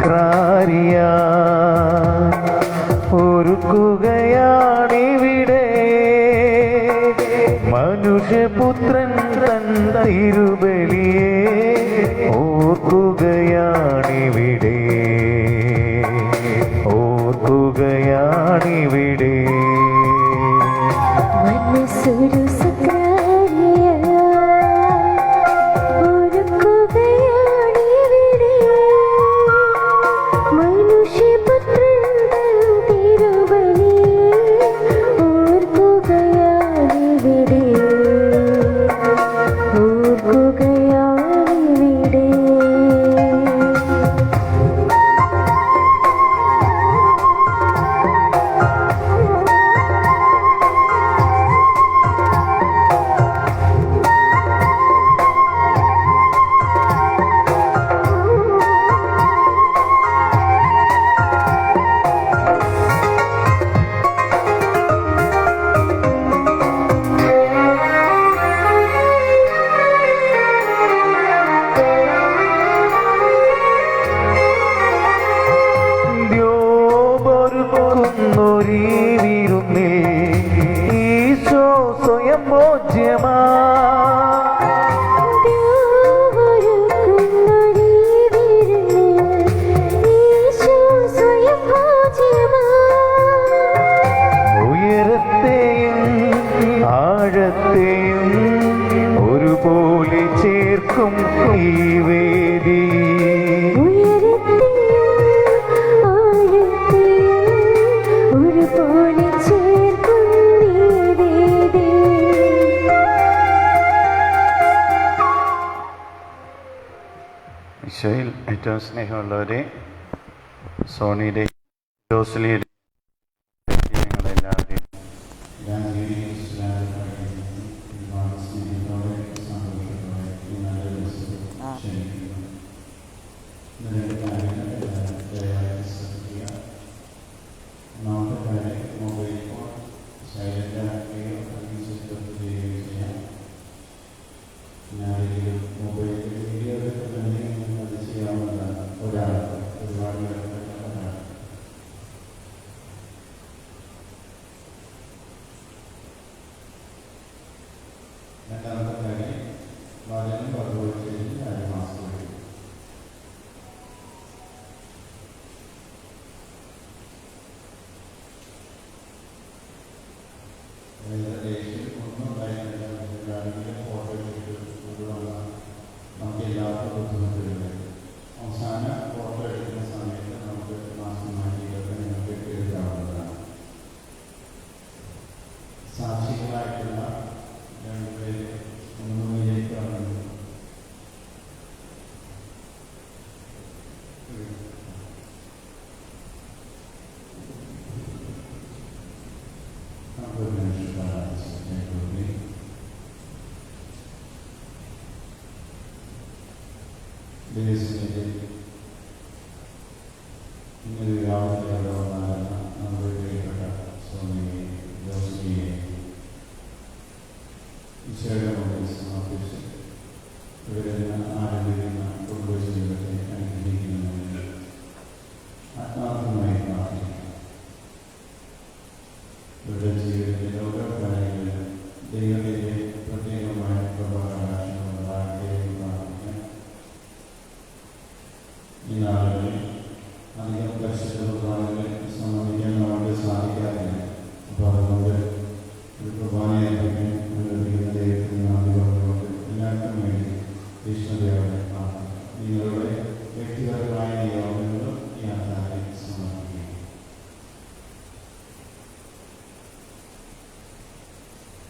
സക്രാരിയ ഒരുക്കുകയാണിവിടെ മനുഷ്യപുത്രൻ തൻ തിരുബലിയെ ഓർക്കുകയാണിവിടെ ഓർക്കുകയാണിവിടെ മനസ്സൊരു ഈശോ സ്വയം ഭോജ്യമാ ഉയരത്തെയും ആഴത്തെയും ഒരുപോലെ ചേർക്കും ഈ വേദി ഈശോയിൽ ഏറ്റവും സ്നേഹമുള്ളവരെ, സോണിയുടെ ജോസ്ലിയുടെ നിങ്ങളെല്ലാവരെയും രണ്ടാമത്തെ കാര്യം വളരെ പങ്കുവച്ചതിന് കാര്യമാസം ഒന്നും ഉണ്ടായിരുന്നില്ല. ഫോട്ടോ എടുത്തിട്ട് നമുക്ക് എല്ലാവർക്കും ബുദ്ധിമുട്ടില്ല. അവസാന ഫോട്ടോ എടുക്കുന്ന സമയത്ത് നമുക്ക് മാസം മാറ്റിയിട്ടൊക്കെ നിങ്ങൾക്ക് എഴുതാവുന്നതാണ്. സാക്ഷികളായിട്ടുള്ള രണ്ടുപേര് മുന്നിലേക്ക് വന്നു. ഇന്നൊരു യാത്രയുള്ളവരാണ് നമ്മുടെ പ്രിയപ്പെട്ട സ്വാമിയെ ജോസ്ലിയെ ഈശോയുടെ മുമ്പിൽ സമർപ്പിച്ച് ഇവരെല്ലാം ആരംഭിക്കുന്ന കുടുംബ ജീവിതത്തെ അനുഗ്രഹിക്കുന്നതിന് ആത്മാർത്ഥമായി പ്രാർത്ഥിക്കണം. ഇവരുടെ ജീവിതത്തിലെ ഓരോ കാര്യങ്ങളിലും ദൈവത്തിൻ്റെ പ്രത്യേകമായ പ്രഭാഷണങ്ങളുണ്ടാകട്ടെ എന്ന് പ്രാർത്ഥിക്കാം. ഈ നാളുകളിൽ അധികം പരിശുദ്ധ കുർബാനകളിൽ സംബന്ധിക്കാൻ നമുക്ക് സാധിക്കാറില്ല. അപ്പോൾ അതുകൊണ്ട് ഒരു കുർബാനയായിരിക്കും അനുവദിക്കുന്ന ദൈവത്തിന് നന്ദി പറഞ്ഞുകൊണ്ട് എല്ലാവർക്കും വേണ്ടി വിഷ്ണുദേവനെ പ്രാർത്ഥിക്കാം. നിങ്ങളുടെ വ്യക്തിപരമായ നിയോഗങ്ങളും ഈ ആധാരം സമർപ്പിക്കും.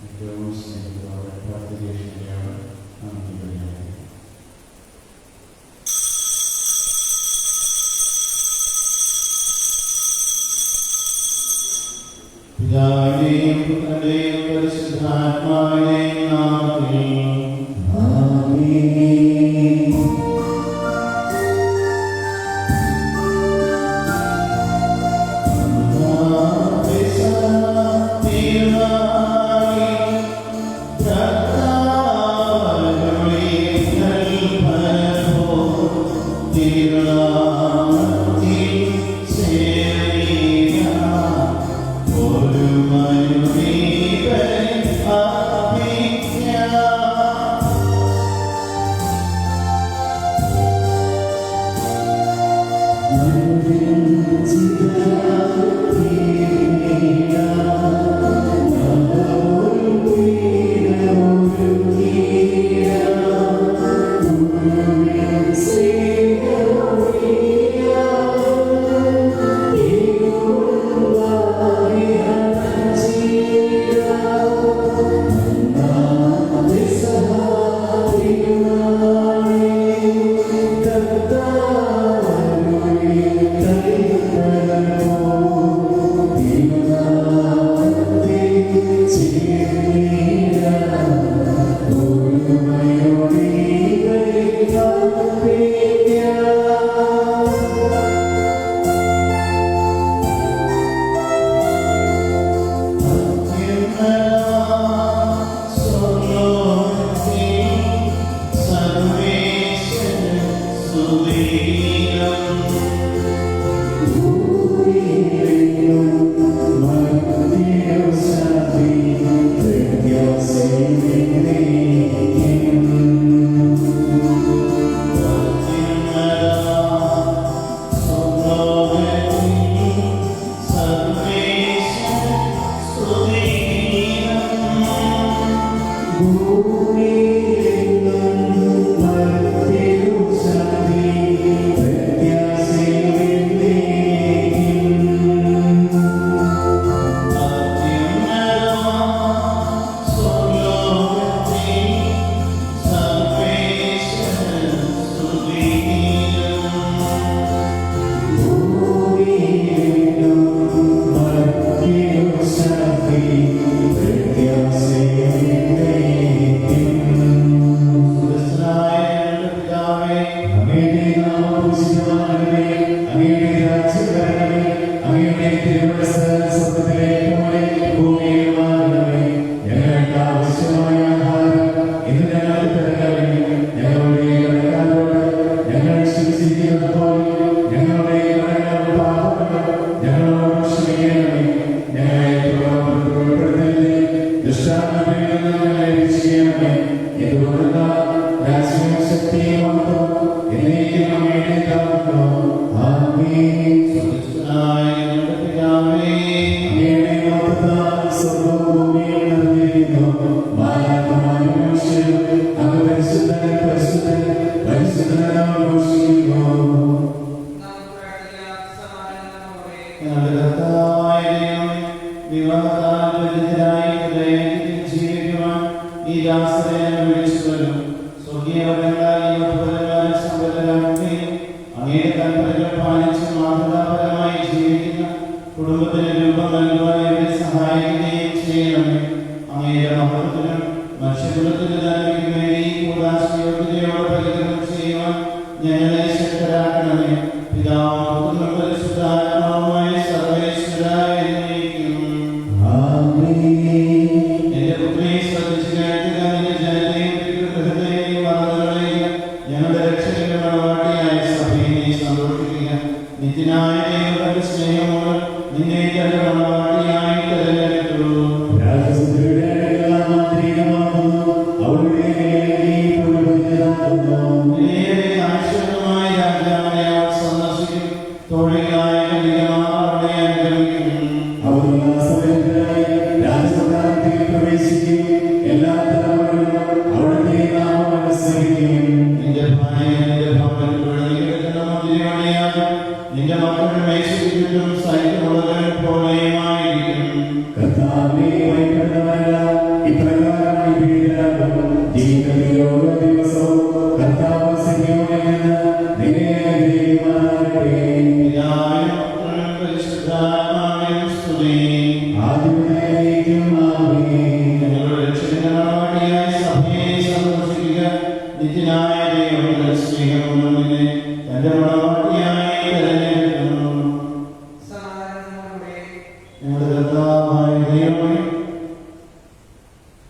ഏറ്റവും സ്നേഹത്തോടെ പ്രാർത്ഥിക്കേണ്ടതാണ് നമുക്ക് പരിഗണിക്കുന്നത്. പിതാവിന്റെയും പുത്രന്റെയും പരിശുദ്ധാത്മാവിന്റെയും നാമത്തിൽ ആമേൻ. Dear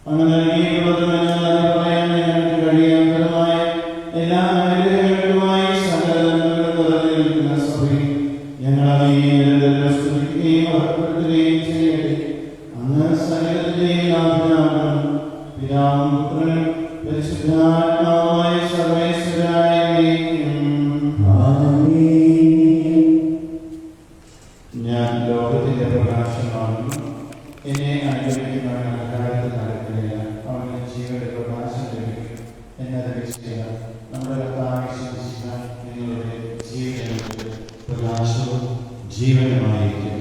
അങ്ങനെ പ്രകാശവും ജീവനുമായിരിക്കട്ടെ.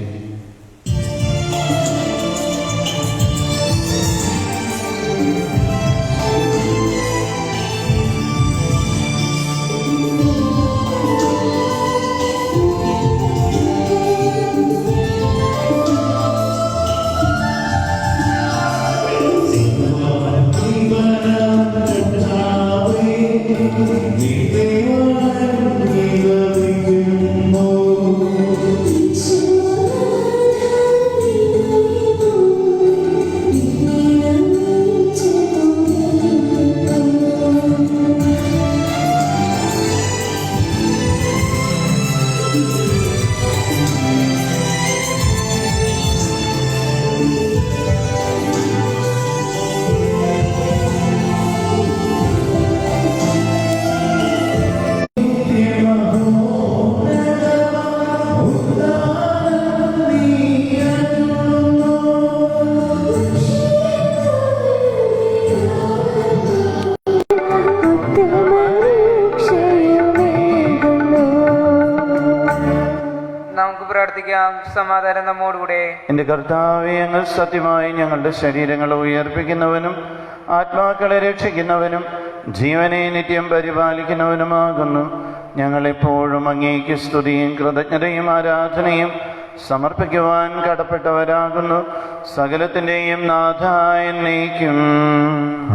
നമുക്ക് പ്രാർത്ഥിക്കാം. സമാധാനം നമ്മോടുകൂടെ. എന്റെ കർത്താവേ, ഞങ്ങൾ സത്യമായി ഞങ്ങളുടെ ശരീരങ്ങളെ ഉയർപ്പിക്കുന്നവനും ആത്മാക്കളെ രക്ഷിക്കുന്നവനും ജീവനെ നിത്യം പരിപാലിക്കുന്നവനുമാകുന്നു. ഞങ്ങളെപ്പോഴും അങ്ങേക്ക് സ്തുതിയും കൃതജ്ഞതയും ആരാധനയും സമർപ്പിക്കുവാൻ കടപ്പെട്ടവരാകുന്നു. സകലത്തിൻ്റെയും നാഥായ എന്നേക്കും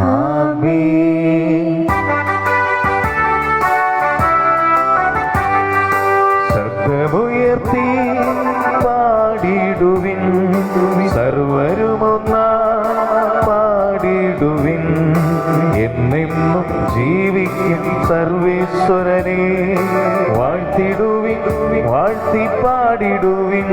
ആമേൻ. ശബ്ദമുയർത്തി പാടിടുവിൻ, സർവരുമൊന്നായി പാടിടുവിൻ. എന്നെന്നും ജീവിക്കും സർവേശ്വരനെ വാഴ്ത്തിടുവിൻ, വാഴ്ത്തി പാടിടുവിൻ.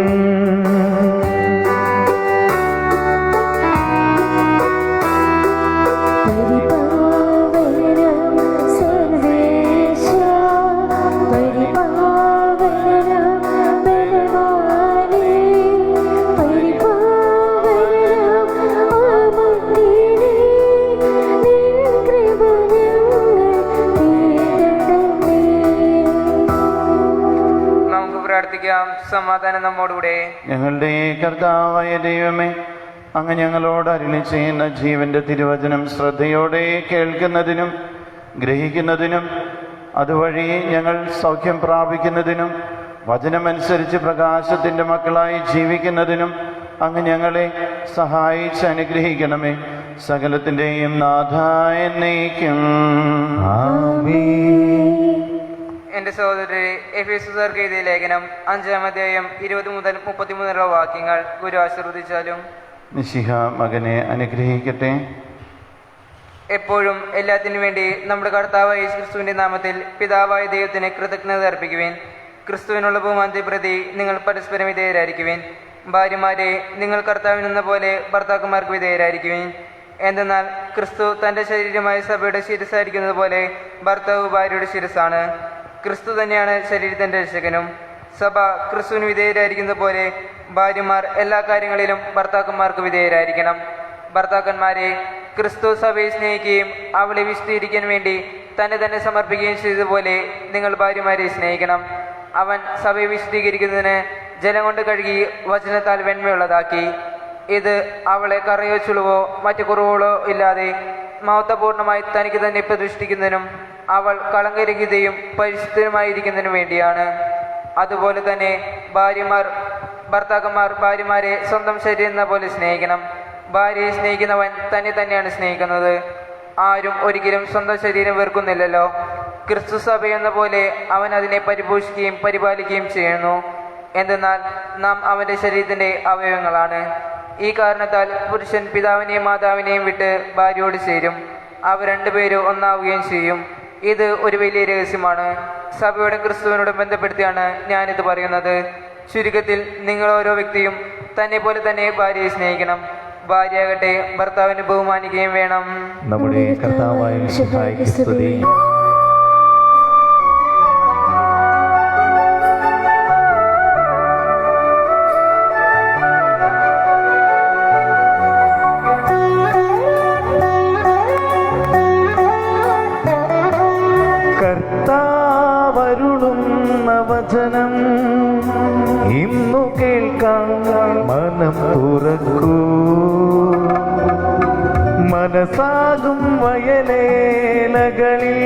പ്രാർത്ഥിക്കാം. സമാധാനം നമ്മോടുകൂടെ. ഞങ്ങളുടെ കർത്താവായ ദൈവമേ, അങ്ങ് ഞങ്ങളോട് അരുളി ചെയ്യുന്ന ജീവന്റെ തിരുവചനം ശ്രദ്ധയോടെ കേൾക്കുന്നതിനും ഗ്രഹിക്കുന്നതിനും അതുവഴി ഞങ്ങൾ സൗഖ്യം പ്രാപിക്കുന്നതിനും വചനമനുസരിച്ച് പ്രകാശത്തിൻ്റെ മക്കളായി ജീവിക്കുന്നതിനും അങ്ങ് ഞങ്ങളെ സഹായിച്ച് അനുഗ്രഹിക്കണമേ. സകലത്തിൻ്റെയും നാഥായ എന്നേക്കും ആമേൻ. എന്റെ സഹോദരരെ, എഫേസ്യർക്ക് എഴുതിയ ലേഖനം 5-ാം അധ്യായം 20 മുതൽ 33 വാക്യങ്ങൾ ഗുരു ആശീർവദിച്ചാലും. മിശിഹ മകനെ അനുഗ്രഹിക്കട്ടെ. എപ്പോഴും എല്ലാത്തിനു വേണ്ടി നമ്മുടെ കർത്താവായ യേശുക്രിസ്തുവിന്റെ നാമത്തിൽ പിതാവായ ദൈവത്തിന് കൃതജ്ഞത അർപ്പിക്കുവേൻ. ക്രിസ്തുവിനുള്ള ബഹുമാനത്തെ പ്രതി നിങ്ങൾ പരസ്പരം വിധേയരായിരിക്കുവേൻ. ഭാര്യമാരെ, നിങ്ങൾ കർത്താവിനെന്ന പോലെ ഭർത്താക്കന്മാർക്ക് വിധേയരായിരിക്കുവേൻ. എന്തെന്നാൽ ക്രിസ്തു തൻ്റെ ശരീരമായ സഭയുടെ ശിരസ്സായിരിക്കുന്നത് പോലെ ഭർത്താവ് ഭാര്യയുടെ ശിരസ്സാണ്. ക്രിസ്തു തന്നെയാണ് ശരീരത്തിൻ്റെ രക്ഷകനും. സഭ ക്രിസ്തുവിന് വിധേയരായിരിക്കുന്നത് പോലെ ഭാര്യമാർ എല്ലാ കാര്യങ്ങളിലും ഭർത്താക്കന്മാർക്ക് വിധേയരായിരിക്കണം. ഭർത്താക്കന്മാരെ, ക്രിസ്തു സഭയെ സ്നേഹിക്കുകയും അവളെ വിശദീകരിക്കാൻ വേണ്ടി തന്നെ സമർപ്പിക്കുകയും ചെയ്തതുപോലെ നിങ്ങൾ ഭാര്യമാരെ സ്നേഹിക്കണം. അവൻ സഭയെ വിശദീകരിക്കുന്നതിന് ജലം കൊണ്ട് കഴുകി വചനത്താൽ വെണ്മയുള്ളതാക്കി. ഇത് അവളെ കറയോ ചുളിവോ മറ്റു കുറവുകളോ ഇല്ലാതെ മഹത്വപൂർണ്ണമായി തനിക്ക് തന്നെ പ്രതിഷ്ഠിക്കുന്നതിനും അവൾ കളങ്കരഹിതയും പരിശുദ്ധമായിരിക്കുന്നതിനും വേണ്ടിയാണ്. അതുപോലെ തന്നെ ഭർത്താക്കന്മാർ ഭാര്യമാരെ സ്വന്തം ശരീരം എന്ന പോലെ സ്നേഹിക്കണം. ഭാര്യയെ സ്നേഹിക്കുന്നവൻ തന്നെയാണ് സ്നേഹിക്കുന്നത്. ആരും ഒരിക്കലും സ്വന്തം ശരീരം വെറുക്കുന്നില്ലല്ലോ. ക്രിസ്തു സഭയെന്ന പോലെ അവൻ അതിനെ പരിപോഷിക്കുകയും പരിപാലിക്കുകയും ചെയ്യുന്നു. എന്തെന്നാൽ നാം അവൻ്റെ ശരീരത്തിൻ്റെ അവയവങ്ങളാണ്. ഈ കാരണത്താൽ പുരുഷൻ പിതാവിനെയും മാതാവിനെയും വിട്ട് ഭാര്യയോട് ചേരും, അവർ രണ്ടുപേരും ഒന്നാവുകയും ചെയ്യും. ഇത് ഒരു വലിയ രഹസ്യമാണ്. സഭയോടും ക്രിസ്തുവിനോടും ബന്ധപ്പെടുത്തിയാണ് ഞാനിത് പറയുന്നത്. ചുരുക്കത്തിൽ നിങ്ങൾ ഓരോ വ്യക്തിയും തന്നെ പോലെ തന്നെ ഭാര്യയെ സ്നേഹിക്കണം. ഭാര്യയാകട്ടെ ഭർത്താവിനെ ബഹുമാനിക്കുകയും വേണം. നമ്മുടെ കർത്താവായ മിശിഹായ്ക്ക് സ്തുതി. കർത്താവരുളുന്ന വചനം ഇന്നു കേൾക്കാൻ മനം തുറക്കൂ. മനസ്സാകും വയലേലകളിൽ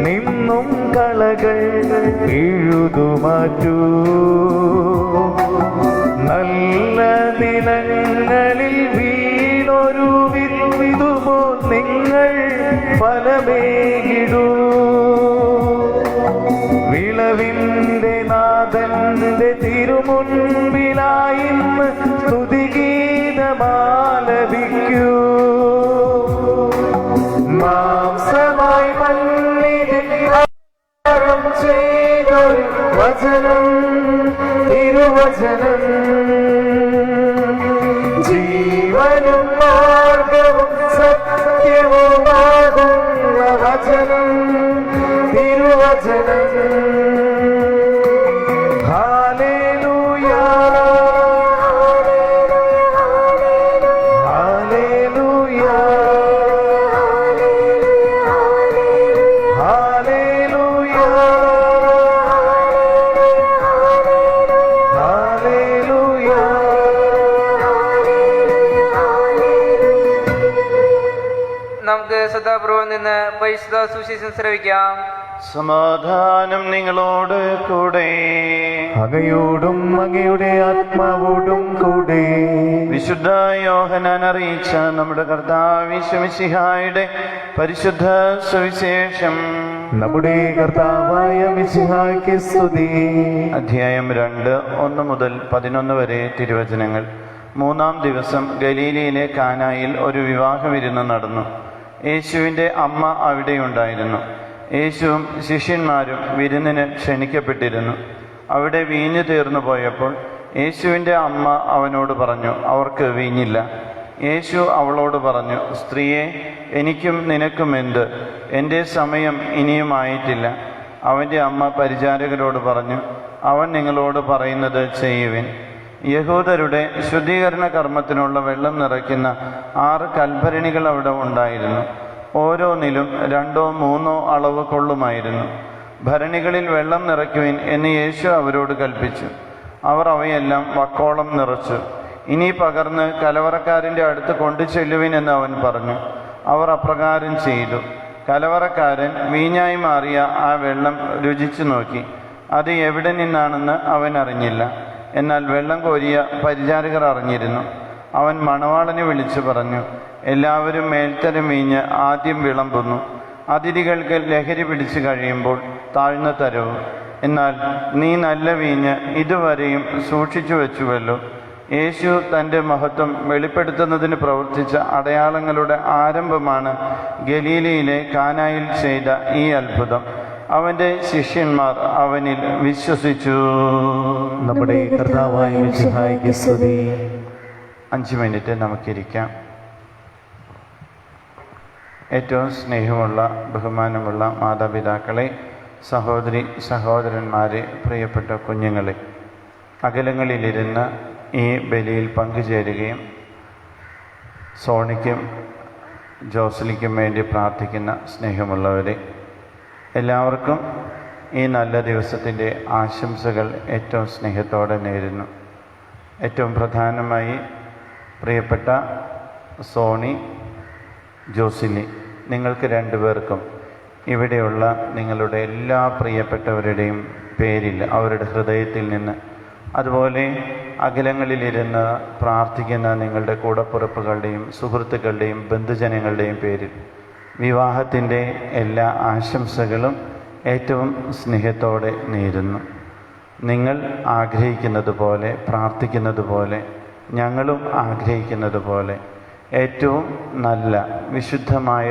നിന്നും കളകൾ എഴുതുമാറ്റൂ. നല്ല നിലങ്ങളിൽ വീണൊരു വിത്തുപോൽ നിങ്ങൾ ഫലമേകിടൂ. വിളവിന്റെ നാഥന്റെ തിരുമുൻപിലായി ഇന്ന് സ്തുതിഗീതമാലപിക്കൂ. മാംസമായി മണ്ണിൽ ആഹാരം ചെയ്തൊരു വചനം, തിരുവചനം, ജീവനും മാർഗവും സത്യവുമാകുന്ന വചനം, തിരുവചനം. Hallelujah, hallelujah, hallelujah, hallelujah. നമുക്ക് സദാപൂർവം നിന്ന് പരിശുദ്ധ സുവിശേഷം ശ്രവിക്കാം. സമാധാനം നിങ്ങളോട് കൂടെ. അങ്ങയോടും അങ്ങയുടെ ആത്മാവോടും കൂടെ. വിശുദ്ധ യോഹന്നാൻ അറിയിച്ച നമ്മുടെ കർത്താവ് യേശു മിശിഹായുടെ പരിശുദ്ധ സുവിശേഷം. നമ്മുടെ കർത്താവായ മിശിഹായ്ക്ക് സ്തുതി. അധ്യായം 2, 1 മുതൽ 11 വരെ തിരുവചനങ്ങൾ. 3-ാം ദിവസം ഗലീലയിലെ കാനായിൽ ഒരു വിവാഹ വിരുന്ന് നടന്നു. യേശുവിൻ്റെ അമ്മ അവിടെയുണ്ടായിരുന്നു. യേശുവും ശിഷ്യന്മാരും വിരുന്നിന് ക്ഷണിക്കപ്പെട്ടിരുന്നു. അവിടെ വീഞ്ഞു തീർന്നു പോയപ്പോൾ യേശുവിൻ്റെ അമ്മ അവനോട് പറഞ്ഞു, അവർക്ക് വീഞ്ഞില്ല. യേശു അവളോട് പറഞ്ഞു, സ്ത്രീയെ, എനിക്കും നിനക്കും എന്ത്? എൻ്റെ സമയം ഇനിയും ആയിട്ടില്ല. അവൻ്റെ അമ്മ പരിചാരകരോട് പറഞ്ഞു, അവൻ നിങ്ങളോട് പറയുന്നത് ചെയ്യുവിൻ. യഹൂദരുടെ ശുദ്ധീകരണ കർമ്മത്തിനുള്ള വെള്ളം നിറയ്ക്കുന്ന 6 കൽഭരണികൾ അവിടെ ഉണ്ടായിരുന്നു. ഓരോന്നിലും 2-3 അളവ് കൊള്ളുമായിരുന്നു. ഭരണികളിൽ വെള്ളം നിറയ്ക്കുവിൻ എന്ന് യേശു അവരോട് കൽപ്പിച്ചു. അവർ അവയെല്ലാം വക്കോളം നിറച്ചു. ഇനി പകർന്ന് കലവറക്കാരൻ്റെ അടുത്ത് കൊണ്ടു ചെല്ലുവിൻ എന്ന് അവൻ പറഞ്ഞു. അവർ അപ്രകാരം ചെയ്തു. കലവറക്കാരൻ വീഞ്ഞായി മാറിയ ആ വെള്ളം രുചിച്ചു നോക്കി. അത് എവിടെ നിന്നാണെന്ന് അവൻ അറിഞ്ഞില്ല. എന്നാൽ വെള്ളം കോരിയ പരിചാരകർ അറിഞ്ഞിരുന്നു. അവൻ മണവാളനെ വിളിച്ചു പറഞ്ഞു, എല്ലാവരും മേൽത്തരം വീഞ്ഞ് ആദ്യം വിളമ്പുന്നു. അതിഥികൾക്ക് ലഹരി പിടിച്ചു കഴിയുമ്പോൾ താഴ്ന്ന തരവും. എന്നാൽ നീ നല്ല വീഞ്ഞ് ഇതുവരെയും സൂക്ഷിച്ചു വെച്ചുവല്ലോ. യേശു തൻ്റെ മഹത്വം വെളിപ്പെടുത്തുന്നതിന് പ്രവർത്തിച്ച അടയാളങ്ങളുടെ ആരംഭമാണ് ഗലീലയിലെ കാനായിൽ ചെയ്ത ഈ അത്ഭുതം. അവൻ്റെ ശിഷ്യന്മാർ അവനിൽ വിശ്വസിച്ചു. നമ്മുടെ കർത്താവായ മിശിഹായ്ക്ക് സ്തുതി. 5 മിനിറ്റ് നമുക്കിരിക്കാം. ഏറ്റവും സ്നേഹമുള്ള ബഹുമാനമുള്ള മാതാപിതാക്കളെ, സഹോദരി സഹോദരന്മാരെ, പ്രിയപ്പെട്ട കുഞ്ഞുങ്ങളെ, അകലങ്ങളിലിരുന്ന് ഈ ബലിയിൽ പങ്കുചേരുകയും സോണിക്കും ജോസ്ലിക്കും വേണ്ടി പ്രാർത്ഥിക്കുന്ന സ്നേഹമുള്ളവരെ, എല്ലാവർക്കും ഈ നല്ല ദിവസത്തിൻ്റെ ആശംസകൾ ഏറ്റവും സ്നേഹത്തോടെ നേരുന്നു. ഏറ്റവും പ്രധാനമായി പ്രിയപ്പെട്ട സോണി, ജോസിലി, നിങ്ങൾക്ക് 2 പേർക്കും ഇവിടെയുള്ള നിങ്ങളുടെ എല്ലാ പ്രിയപ്പെട്ടവരുടെയും പേരിൽ, അവരുടെ ഹൃദയത്തിൽ നിന്ന്, അതുപോലെ അകലങ്ങളിലിരുന്ന് പ്രാർത്ഥിക്കുന്ന നിങ്ങളുടെ കൂടപ്പുറപ്പുകളുടെയും സുഹൃത്തുക്കളുടെയും ബന്ധുജനങ്ങളുടെയും പേരിൽ വിവാഹത്തിൻ്റെ എല്ലാ ആശംസകളും ഏറ്റവും സ്നേഹത്തോടെ നേരുന്നു. നിങ്ങൾ ആഗ്രഹിക്കുന്നത് പോലെ, പ്രാർത്ഥിക്കുന്നത് പോലെ, ഞങ്ങളും ആഗ്രഹിക്കുന്നത് പോലെ ഏറ്റവും നല്ല വിശുദ്ധമായ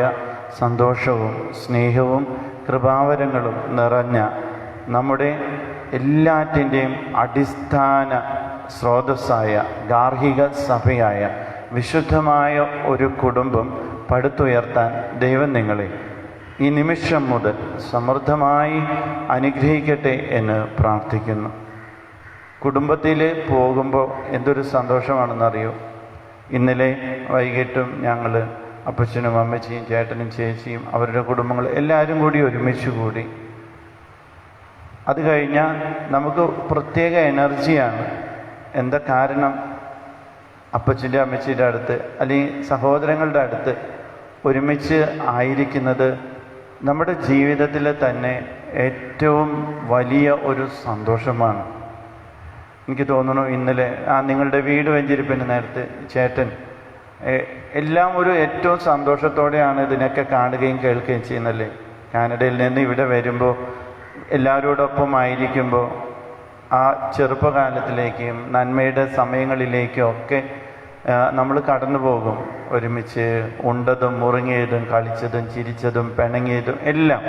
സന്തോഷവും സ്നേഹവും കൃപാവരങ്ങളും നിറഞ്ഞ നമ്മുടെ എല്ലാറ്റിൻ്റെയും അടിസ്ഥാന സ്രോതസ്സായ ഗാർഹിക സഭയായ വിശുദ്ധമായ ഒരു കുടുംബം പടുത്തുയർത്താൻ ദൈവം നിങ്ങളെ ഈ നിമിഷം മുതൽ സമൃദ്ധമായി അനുഗ്രഹിക്കട്ടെ എന്ന് പ്രാർത്ഥിക്കുന്നു. കുടുംബത്തിൽ പോകുമ്പോൾ എന്തൊരു സന്തോഷമാണെന്നറിയോ. ഇന്നലെ വൈകിട്ടും ഞങ്ങൾ അപ്പച്ചനും അമ്മച്ചിയും ചേട്ടനും ചേച്ചിയും അവരുടെ കുടുംബങ്ങൾ എല്ലാവരും കൂടി ഒരുമിച്ച് കൂടി അത് കഴിഞ്ഞാൽ നമുക്ക് പ്രത്യേക എനർജിയാണ്. എന്താ കാരണം? അപ്പച്ചൻ്റെ അമ്മച്ചിയുടെ അടുത്ത് അല്ലെങ്കിൽ സഹോദരങ്ങളുടെ അടുത്ത് ഒരുമിച്ച് ആയിരിക്കുന്നത് നമ്മുടെ ജീവിതത്തിലെ തന്നെ ഏറ്റവും വലിയ ഒരു സന്തോഷമാണ്. എനിക്ക് തോന്നുന്നു ഇന്നലെ നിങ്ങളുടെ വീട് വെഞ്ചരിപ്പിന് നേരത്തെ ചേട്ടൻ എല്ലാം ഒരു ഏറ്റവും സന്തോഷത്തോടെയാണ് ഇതിനൊക്കെ കാണുകയും കേൾക്കുകയും ചെയ്യുന്നല്ലേ. കാനഡയിൽ നിന്ന് ഇവിടെ വരുമ്പോൾ എല്ലാവരോടൊപ്പം ആയിരിക്കുമ്പോൾ ആ ചെറുപ്പകാലത്തിലേക്കും നന്മയുടെ സമയങ്ങളിലേക്കും ഒക്കെ നമ്മൾ കടന്നു പോകും. ഒരുമിച്ച് ഉണ്ടതും മുറുങ്ങിയതും കളിച്ചതും ചിരിച്ചതും പിണങ്ങിയതും എല്ലാം.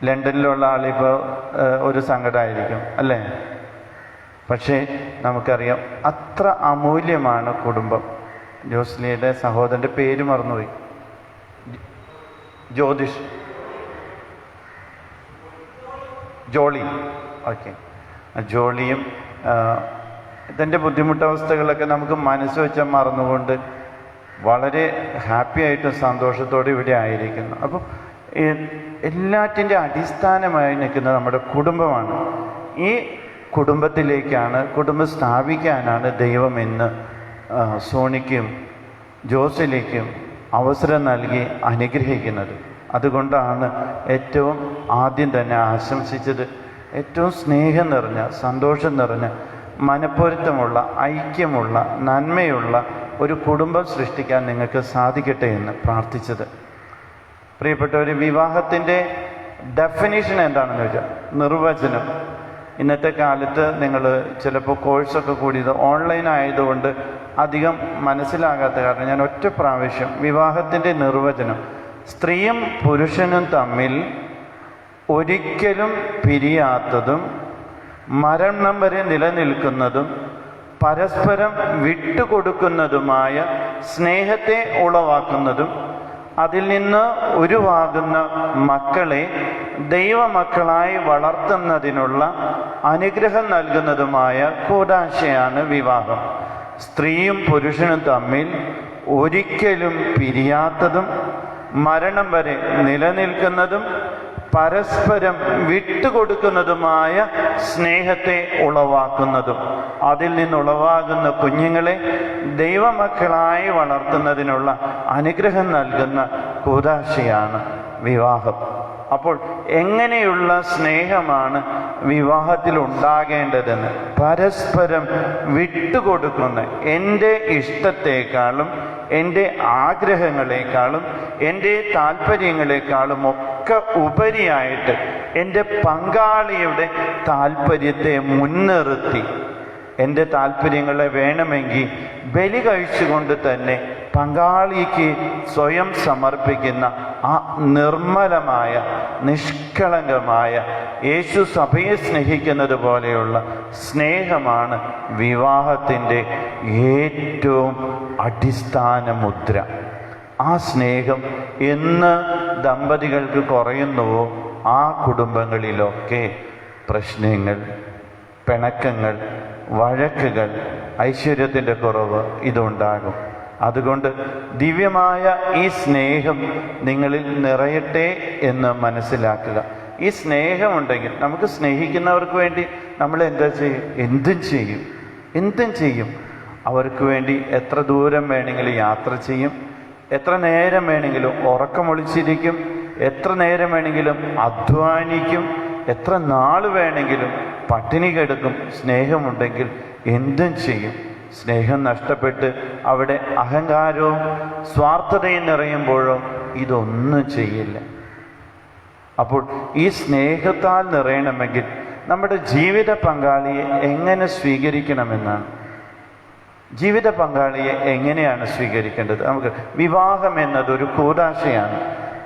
ലണ്ടനിലുള്ള ആളിപ്പോൾ ഒരു സങ്കടമായിരിക്കും അല്ലേ? പക്ഷേ നമുക്കറിയാം അത്ര അമൂല്യമാണ് കുടുംബം. ജോസ്ലിയുടെ സഹോദരൻ്റെ പേര് മറന്നുപോയി. ജോളി. ഓക്കെ, ജോളിയും തൻ്റെ ബുദ്ധിമുട്ടവസ്ഥകളൊക്കെ നമുക്ക് മനസ്സ് വെച്ചാൽ മറന്നുകൊണ്ട് വളരെ ഹാപ്പി ആയിട്ടും സന്തോഷത്തോടെ ഇവിടെ ആയിരിക്കുന്നു. അപ്പം എല്ലാറ്റിൻ്റെ അടിസ്ഥാനമായി നിൽക്കുന്നത് നമ്മുടെ കുടുംബമാണ്. ഈ കുടുംബത്തിലേക്കാണ്, കുടുംബം സ്ഥാപിക്കാനാണ് ദൈവം ഇന്ന് സോണിക്കും ജോസിലേക്കും അവസരം നൽകി അനുഗ്രഹിക്കുന്നത്. അതുകൊണ്ടാണ് ഏറ്റവും ആദ്യം തന്നെ ആശംസിച്ചത് ഏറ്റവും സ്നേഹം നിറഞ്ഞ, സന്തോഷം നിറഞ്ഞ, മനപ്പൊരുത്തമുള്ള, ഐക്യമുള്ള, നന്മയുള്ള ഒരു കുടുംബം സൃഷ്ടിക്കാൻ നിങ്ങൾക്ക് സാധിക്കട്ടെ എന്ന് പ്രാർത്ഥിച്ചത്. പ്രിയപ്പെട്ടവർ, വിവാഹത്തിൻ്റെ ഡെഫിനിഷൻ എന്താണെന്ന് വെച്ചാൽ, നിർവചനം. ഇന്നത്തെ കാലത്ത് നിങ്ങൾ ചിലപ്പോൾ കോഴ്സൊക്കെ കൂടിയത് ഓൺലൈൻ ആയതുകൊണ്ട് അധികം മനസ്സിലാകാത്ത കാരണം ഞാൻ ഒറ്റ പ്രാവശ്യം വിവാഹത്തിൻ്റെ നിർവചനം: സ്ത്രീയും പുരുഷനും തമ്മിൽ ഒരിക്കലും പിരിയാത്തതും മരണം വരെ നിലനിൽക്കുന്നതും പരസ്പരം വിട്ടുകൊടുക്കുന്നതുമായ സ്നേഹത്തെ ഉളവാക്കുന്നതും അതിൽ നിന്ന് ഉരുവാകുന്ന മക്കളെ ദൈവമക്കളായി വളർത്തുന്നതിനുള്ള അനുഗ്രഹം നൽകുന്നതുമായ കൂദാശയാണ് വിവാഹം. സ്ത്രീയും പുരുഷനും തമ്മിൽ ഒരിക്കലും പിരിയാത്തതും മരണം വരെ നിലനിൽക്കുന്നതും പരസ്പരം വിട്ടുകൊടുക്കുന്നതുമായ സ്നേഹത്തെ ഉളവാക്കുന്നതും അതിൽ നിന്നുളവാകുന്ന കുഞ്ഞുങ്ങളെ ദൈവമക്കളായി വളർത്തുന്നതിനുള്ള അനുഗ്രഹം നൽകുന്ന കൂദാശയാണ് വിവാഹം. അപ്പോൾ എങ്ങനെയുള്ള സ്നേഹമാണ് വിവാഹത്തിൽ ഉണ്ടാകേണ്ടതെന്ന്, പരസ്പരം വിട്ടുകൊടുക്കുന്ന, എൻ്റെ ഇഷ്ടത്തെക്കാളും എൻ്റെ ആഗ്രഹങ്ങളെക്കാളും എൻ്റെ താല്പര്യങ്ങളെക്കാളും ഒക്കെ ഉപരിയായിട്ട് എൻ്റെ പങ്കാളിയുടെ താല്പര്യത്തെ മുൻനിർത്തി എൻ്റെ താല്പര്യങ്ങളെ വേണമെങ്കിൽ ബലി കഴിച്ചുകൊണ്ട് തന്നെ പങ്കാളിക്ക് സ്വയം സമർപ്പിക്കുന്ന ആ നിർമ്മലമായ, നിഷ്കളങ്കമായ, യേശു സഭയെ സ്നേഹിക്കുന്നത് പോലെയുള്ള സ്നേഹമാണ് വിവാഹത്തിൻ്റെ ഏറ്റവും അടിസ്ഥാന മുദ്ര. ആ സ്നേഹം എന്ന് ദമ്പതികൾക്ക് കുറയുന്നുവോ ആ കുടുംബങ്ങളിലൊക്കെ പ്രശ്നങ്ങൾ, പിണക്കങ്ങൾ, വഴക്കുകൾ, ഐശ്വര്യത്തിൻ്റെ കുറവ് ഇതുണ്ടാകും. അതുകൊണ്ട് ദിവ്യമായ ഈ സ്നേഹം നിങ്ങളിൽ നിറയട്ടെ എന്ന് മനസ്സിലാക്കുക. ഈ സ്നേഹമുണ്ടെങ്കിൽ നമുക്ക് സ്നേഹിക്കുന്നവർക്ക് വേണ്ടി നമ്മൾ എന്താ ചെയ്യും? എന്തും ചെയ്യും. അവർക്ക് വേണ്ടി എത്ര ദൂരം വേണമെങ്കിലും യാത്ര ചെയ്യും, എത്ര നേരം വേണമെങ്കിലും ഉറക്കമൊളിച്ചിരിക്കും, എത്ര നേരം വേണമെങ്കിലും അധ്വാനിക്കും, എത്ര നാൾ വേണമെങ്കിലും പട്ടിണി കിടക്കും. സ്നേഹമുണ്ടെങ്കിൽ എന്തും ചെയ്യും. സ്നേഹം നഷ്ടപ്പെട്ട് അവിടെ അഹങ്കാരവും സ്വാർത്ഥതയും നിറയുമ്പോഴോ ഇതൊന്നും ചെയ്യില്ല. അപ്പോൾ ഈ സ്നേഹത്താൽ നിറയണമെങ്കിൽ നമ്മുടെ ജീവിത പങ്കാളിയെ എങ്ങനെ സ്വീകരിക്കണമെന്നാണ്. ജീവിത പങ്കാളിയെ എങ്ങനെയാണ് സ്വീകരിക്കേണ്ടത്? നമുക്ക് വിവാഹം എന്നതൊരു കൂദാശയാണ്.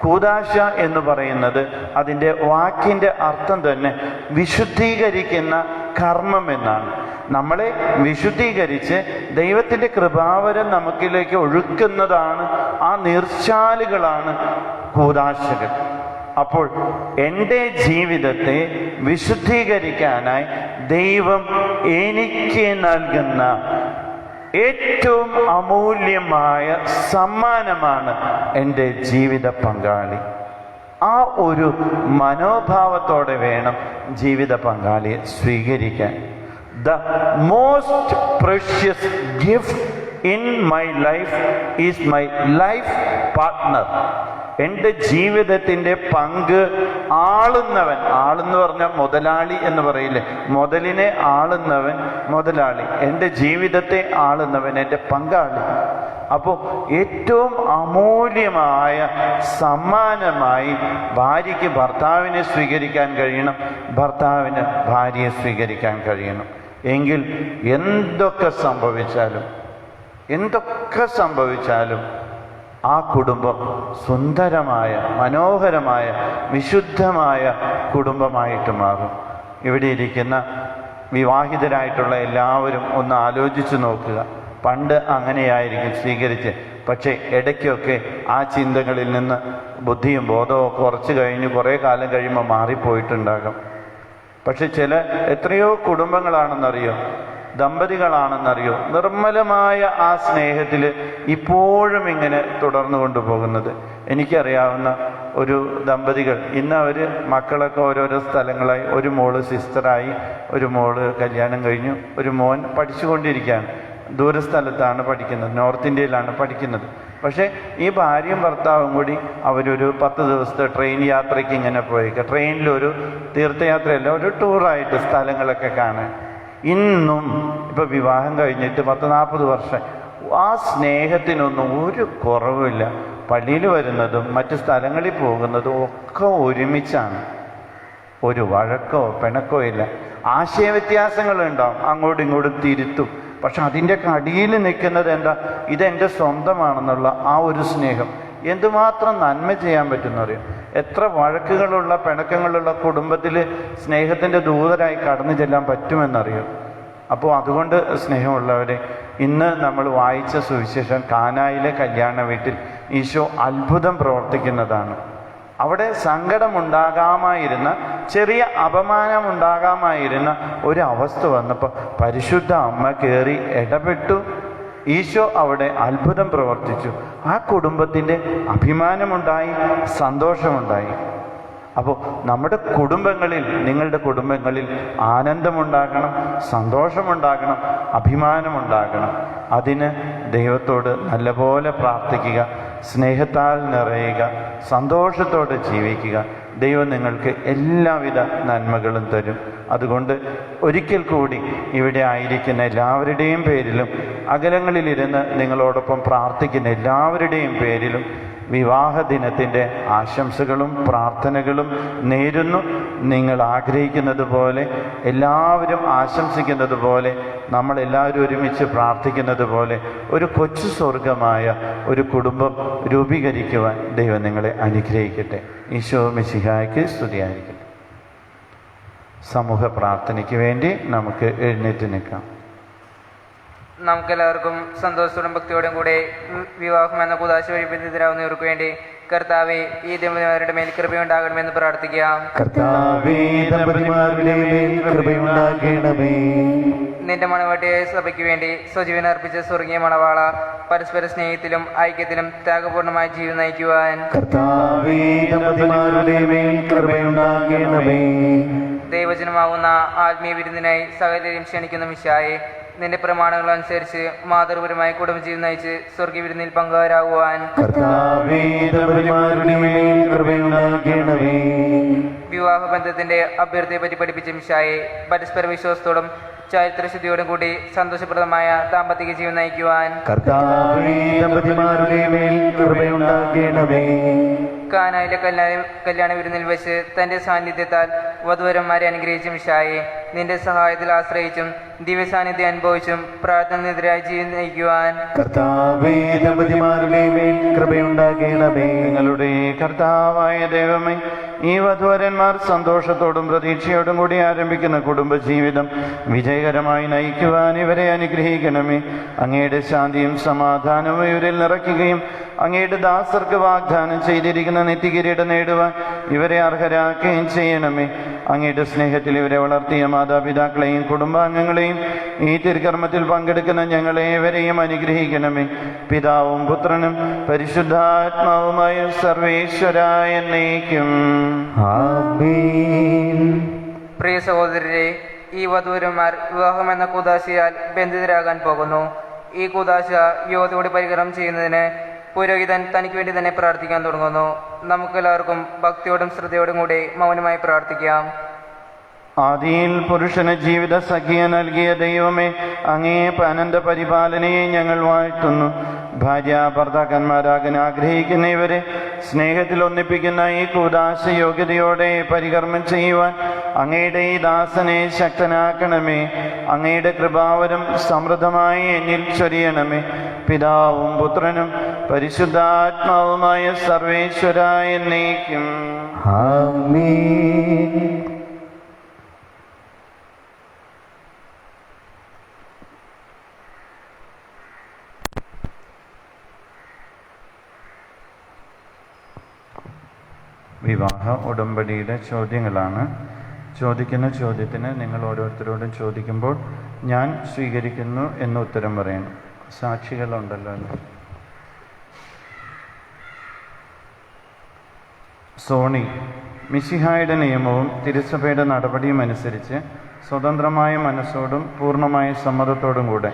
കൂദാശ എന്ന് പറയുന്നത് അതിൻ്റെ വാക്കിൻ്റെ അർത്ഥം തന്നെ വിശുദ്ധീകരിക്കുന്ന കർമ്മം എന്നാണ്. നമ്മളെ വിശുദ്ധീകരിച്ച് ദൈവത്തിൻ്റെ കൃപാവരം നമുക്കിലേക്ക് ഒഴുക്കുന്നതാണ്, ആ നീർച്ചാലുകളാണ് കൂദാശകൾ. അപ്പോൾ എൻ്റെ ജീവിതത്തെ വിശുദ്ധീകരിക്കാനായി ദൈവം എനിക്ക് നൽകുന്ന ഏറ്റവും അമൂല്യമായ സമ്മാനമാണ് എൻ്റെ ജീവിത പങ്കാളി. ആ ഒരു മനോഭാവത്തോടെ വേണം ജീവിത പങ്കാളിയെ സ്വീകരിക്കാൻ. The most precious gift in my life is my life partner. എൻ്റെ ജീവിതത്തിൻ്റെ പങ്ക് ആളുന്നവൻ, ആളെന്ന് പറഞ്ഞാൽ മുതലാളി എന്ന് പറയില്ലേ, മുതലിനെ ആളുന്നവൻ മുതലാളി, എൻ്റെ ജീവിതത്തെ ആളുന്നവൻ എൻ്റെ പങ്കാളി. അപ്പോൾ ഏറ്റവും അമൂല്യമായ സമ്മാനമായി ഭാര്യയ്ക്ക് ഭർത്താവിനെ സ്വീകരിക്കാൻ കഴിയണം, ഭർത്താവിന് ഭാര്യയെ സ്വീകരിക്കാൻ കഴിയണം. എങ്കിൽ എന്തൊക്കെ സംഭവിച്ചാലും ആ കുടുംബം സുന്ദരമായ, മനോഹരമായ, വിശുദ്ധമായ കുടുംബമായിട്ട് മാറും. ഇവിടെ ഇരിക്കുന്ന വിവാഹിതരായിട്ടുള്ള എല്ലാവരും ഒന്ന് ആലോചിച്ച് നോക്കുക. പണ്ട് അങ്ങനെയായിരിക്കും സ്വീകരിച്ച്, പക്ഷേ ഇടയ്ക്കൊക്കെ ആ ചിന്തകളിൽ നിന്ന് ബുദ്ധിയും ബോധവും കുറേ കാലം കഴിയുമ്പോൾ മാറിപ്പോയിട്ടുണ്ടാകും. പക്ഷെ എത്രയോ കുടുംബങ്ങളാണെന്നറിയോ, ദമ്പതികളാണെന്നറിയോ, നിർമ്മലമായ ആ സ്നേഹത്തിൽ ഇപ്പോഴും ഇങ്ങനെ തുടർന്നു കൊണ്ടുപോകുന്നത്. എനിക്കറിയാവുന്ന ഒരു ദമ്പതികൾ, ഇന്ന് അവർ മക്കളൊക്കെ ഓരോരോ സ്ഥലങ്ങളായി, ഒരു മോള് സിസ്റ്ററായി, ഒരു മോള് കല്യാണം കഴിഞ്ഞു, ഒരു മോൻ പഠിച്ചുകൊണ്ടിരിക്കുകയാണ്. ദൂരസ്ഥലത്താണ് പഠിക്കുന്നത്, നോർത്ത് ഇന്ത്യയിലാണ് പഠിക്കുന്നത്. പക്ഷേ ഈ ഭാര്യയും ഭർത്താവും കൂടി അവരൊരു 10 ദിവസത്തെ ട്രെയിൻ യാത്രയ്ക്ക് ഇങ്ങനെ പോയേക്കുക. ട്രെയിനിലൊരു തീർത്ഥയാത്രയല്ല, ഒരു ടൂറായിട്ട് സ്ഥലങ്ങളൊക്കെ കാണാൻ. ഇന്നും ഇപ്പം വിവാഹം കഴിഞ്ഞിട്ട് 40-40 വർഷം ആ സ്നേഹത്തിനൊന്നും ഒരു കുറവില്ല. പള്ളിയിൽ വരുന്നതും മറ്റ് സ്ഥലങ്ങളിൽ പോകുന്നതും ഒക്കെ ഒരുമിച്ചാണ്. ഒരു വഴക്കോ പിണക്കോ ഇല്ല. ആശയവ്യത്യാസങ്ങളുണ്ടാവും, അങ്ങോട്ടും ഇങ്ങോട്ടും തിരുത്തും. പക്ഷെ അതിൻ്റെ അടിയിൽ നിൽക്കുന്നത് എന്താ? ഇതെൻ്റെ സ്വന്തമാണെന്നുള്ള ആ ഒരു സ്നേഹം എന്തുമാത്രം നന്മ ചെയ്യാൻ പറ്റുന്നറിയാം. എത്ര വഴക്കുകളുള്ള പിണക്കങ്ങളുള്ള കുടുംബത്തിൽ സ്നേഹത്തിൻ്റെ ദൂതരായി കടന്നു ചെല്ലാൻ പറ്റുമെന്നറിയാം. അപ്പോൾ അതുകൊണ്ട് സ്നേഹമുള്ളവരെ, ഇന്ന് നമ്മൾ വായിച്ച സുവിശേഷം കാനായിലെ കല്യാണ വീട്ടിൽ ഈശോ അത്ഭുതം പ്രവർത്തിക്കുന്നതാണ്. അവിടെ സങ്കടമുണ്ടാകാമായിരുന്ന, ചെറിയ അപമാനമുണ്ടാകാമായിരുന്ന ഒരവസ്ഥ വന്നപ്പോൾ പരിശുദ്ധ അമ്മ കയറി ഇടപെട്ടു. ഈശോ അവിടെ അത്ഭുതം പ്രവർത്തിച്ചു. ആ കുടുംബത്തിൻ്റെ അഭിമാനമുണ്ടായി, സന്തോഷമുണ്ടായി. അപ്പോൾ നമ്മുടെ കുടുംബങ്ങളിൽ, നിങ്ങളുടെ കുടുംബങ്ങളിൽ ആനന്ദമുണ്ടാകണം, സന്തോഷമുണ്ടാകണം, അഭിമാനമുണ്ടാകണം. അതിന് ദൈവത്തോട് നല്ലപോലെ പ്രാർത്ഥിക്കുക, സ്നേഹത്താൽ നിറയുക, സന്തോഷത്തോടെ ജീവിക്കുക. ദൈവം നിങ്ങൾക്ക് എല്ലാവിധ നന്മകളും തരും. അതുകൊണ്ട് ഒരിക്കൽ കൂടി ഇവിടെ ആയിരിക്കുന്ന എല്ലാവരുടെയും പേരിലും, അകലങ്ങളിലിരുന്ന് നിങ്ങളോടൊപ്പം പ്രാർത്ഥിക്കുന്ന എല്ലാവരുടെയും പേരിലും വിവാഹ ദിനത്തിൻ്റെ ആശംസകളും പ്രാർത്ഥനകളും നേരുന്നു. നിങ്ങൾ ആഗ്രഹിക്കുന്നത് പോലെ, എല്ലാവരും ആശംസിക്കുന്നത് പോലെ, നമ്മളെല്ലാവരും ഒരുമിച്ച് പ്രാർത്ഥിക്കുന്നത് പോലെ ഒരു കൊച്ചു സ്വർഗമായ ഒരു കുടുംബം രൂപീകരിക്കുവാൻ ദൈവം നിങ്ങളെ അനുഗ്രഹിക്കട്ടെ. ഈശോ മിശിഹായ്ക്ക് സ്തുതിയായിരിക്കട്ടെ. സമൂഹ പ്രാർത്ഥനയ്ക്ക് വേണ്ടി നമുക്ക് എഴുന്നേറ്റ് നിൽക്കാം. നമുക്കെല്ലാവർക്കും സന്തോഷത്തോടും ഭക്തിയോടും കൂടെ വിവാഹം എന്ന കൂതാശ വഴി ബന്ധിതരാകുന്നവർക്ക് വേണ്ടി കർത്താവേ, ഈ ദമ്പതിമാരുടെ മേൽ കൃപയുണ്ടാകണമെന്ന് പ്രാർത്ഥിക്കാം. നിന്റെ മണവാട്ടിയായ സഭയ്ക്ക് വേണ്ടി സ്വജീവൻ അർപ്പിച്ച സ്വർഗീയ മണവാള, പരസ്പര സ്നേഹത്തിലും ഐക്യത്തിലും ത്യാഗപൂർണമായ ജീവിതം നയിക്കുവാൻ ദൈവജനമാകുന്ന ആത്മീയ വിരുന്നിനായി സകലരെയും ക്ഷണിക്കുന്ന മിശിഹായേ, നിന്റെ പ്രമാണങ്ങൾ അനുസരിച്ച് മാതൃപരമായ കുടുംബജീവിതം നയിച്ച് സ്വർഗീയ വിരുന്നിൽ പങ്കുകാരാകുവാൻ വിവാഹ ബന്ധത്തിന്റെ അഭ്യർത്ഥനയെ പറ്റി പഠിപ്പിച്ച മിശിഹായേ, പരസ്പര വിശ്വാസത്തോടും ചാരിത്രശുദ്ധിയോടും കൂടി സന്തോഷപ്രദമായ ദാമ്പത്തിക ജീവൻ നയിക്കുവാൻ കാനായിലെ കല്യാണ വിരുന്നിൽ വെച്ച് തന്റെ സാന്നിധ്യത്താൽ വധുവരന്മാരെ അനുഗ്രഹിച്ച മിശിഹായേ, നിന്റെ സഹായത്തിൽ ആശ്രയിച്ചും ദിവ്യ സാന്നിധ്യം അനുഭവിച്ചും പ്രാർത്ഥനയ്ക്കെതിരായി ജീവൻ നയിക്കുവാൻ നിങ്ങളുടെ കർത്താവായ ദൈവമേ, ഈ വധുവരന്മാർ സന്തോഷത്തോടും പ്രതീക്ഷയോടും കൂടി ആരംഭിക്കുന്ന കുടുംബജീവിതം വിജയകരമായി നയിക്കുവാൻ ഇവരെ അനുഗ്രഹിക്കണമേ. അങ്ങയുടെ ശാന്തിയും സമാധാനവും ഇവരിൽ നിറയ്ക്കുകയും അങ്ങയുടെ ദാസർക്ക് വാഗ്ദാനം ചെയ്തിരിക്കുന്ന നിത്യകിരീടം നേടുവാൻ ഇവരെ അർഹരാക്കുകയും ചെയ്യണമേ. അങ്ങയുടെ സ്നേഹത്തിൽ ഇവരെ വളർത്തിയ മാതാപിതാക്കളെയും കുടുംബാംഗങ്ങളെയും ഈ തിരുക്കർമ്മത്തിൽ പങ്കെടുക്കുന്ന ഞങ്ങളേവരെയും അനുഗ്രഹിക്കണമേ. പിതാവും പുത്രനും പരിശുദ്ധാത്മാവുമായ സർവേശ്വരായ എന്നേക്കും ആമേൻ. പ്രിയ സഹോദരരെ, ഈ വധൂവരന്മാർ വിവാഹം എന്ന കൂദാശയാൽ ബന്ധിതരാകാൻ പോകുന്നു. ഈ കൂദാശ യുവതിയോട് പരികരം ചെയ്യുന്നതിന് പുരോഹിതൻ തനിക്ക് വേണ്ടി തന്നെ പ്രാർത്ഥിക്കാൻ തുടങ്ങുന്നു. നമുക്കെല്ലാവർക്കും ഭക്തിയോടും ശ്രദ്ധയോടും കൂടി മൗനമായി പ്രാർത്ഥിക്കാം. ആദിയിൽ പുരുഷന് ജീവിത സഖിയ നൽകിയ ദൈവമേ, അങ്ങേ അനന്ത പരിപാലനയെ ഞങ്ങൾ വാഴ്ത്തുന്നു. ഭാര്യ ഭർത്താക്കന്മാരാകാൻ ആഗ്രഹിക്കുന്ന ഇവരെ സ്നേഹത്തിൽ ഒന്നിപ്പിക്കുന്ന ഈ കൂദാശ യോഗ്യതയോടെ പരികർമ്മം ചെയ്യുവാൻ അങ്ങയുടെ ഈ ദാസനെ ശക്തനാക്കണമേ. അങ്ങയുടെ കൃപാവരം സമൃദ്ധമായി എന്നിൽ ചൊരിയണമേ. പിതാവും പുത്രനും പരിശുദ്ധാത്മാവുമായ സർവേശ്വരായ എന്നേക്കും ആമേൻ. വിവാഹ ഉടമ്പടിയുടെ ചോദ്യങ്ങളാണ്. ചോദിക്കുന്ന ചോദ്യത്തിന് നിങ്ങൾ ഓരോരുത്തരോടും ചോദിക്കുമ്പോൾ ഞാൻ സ്വീകരിക്കുന്നു എന്ന് ഉത്തരം പറയണം. സാക്ഷികളുണ്ടല്ലോ അല്ലേ? സോണി, മിശിഹായുടെ നിയമവും തിരുസഭയുടെ നടപടിയും അനുസരിച്ച് സ്വതന്ത്രമായ മനസ്സോടും പൂർണ്ണമായ സമ്മതത്തോടും കൂടെ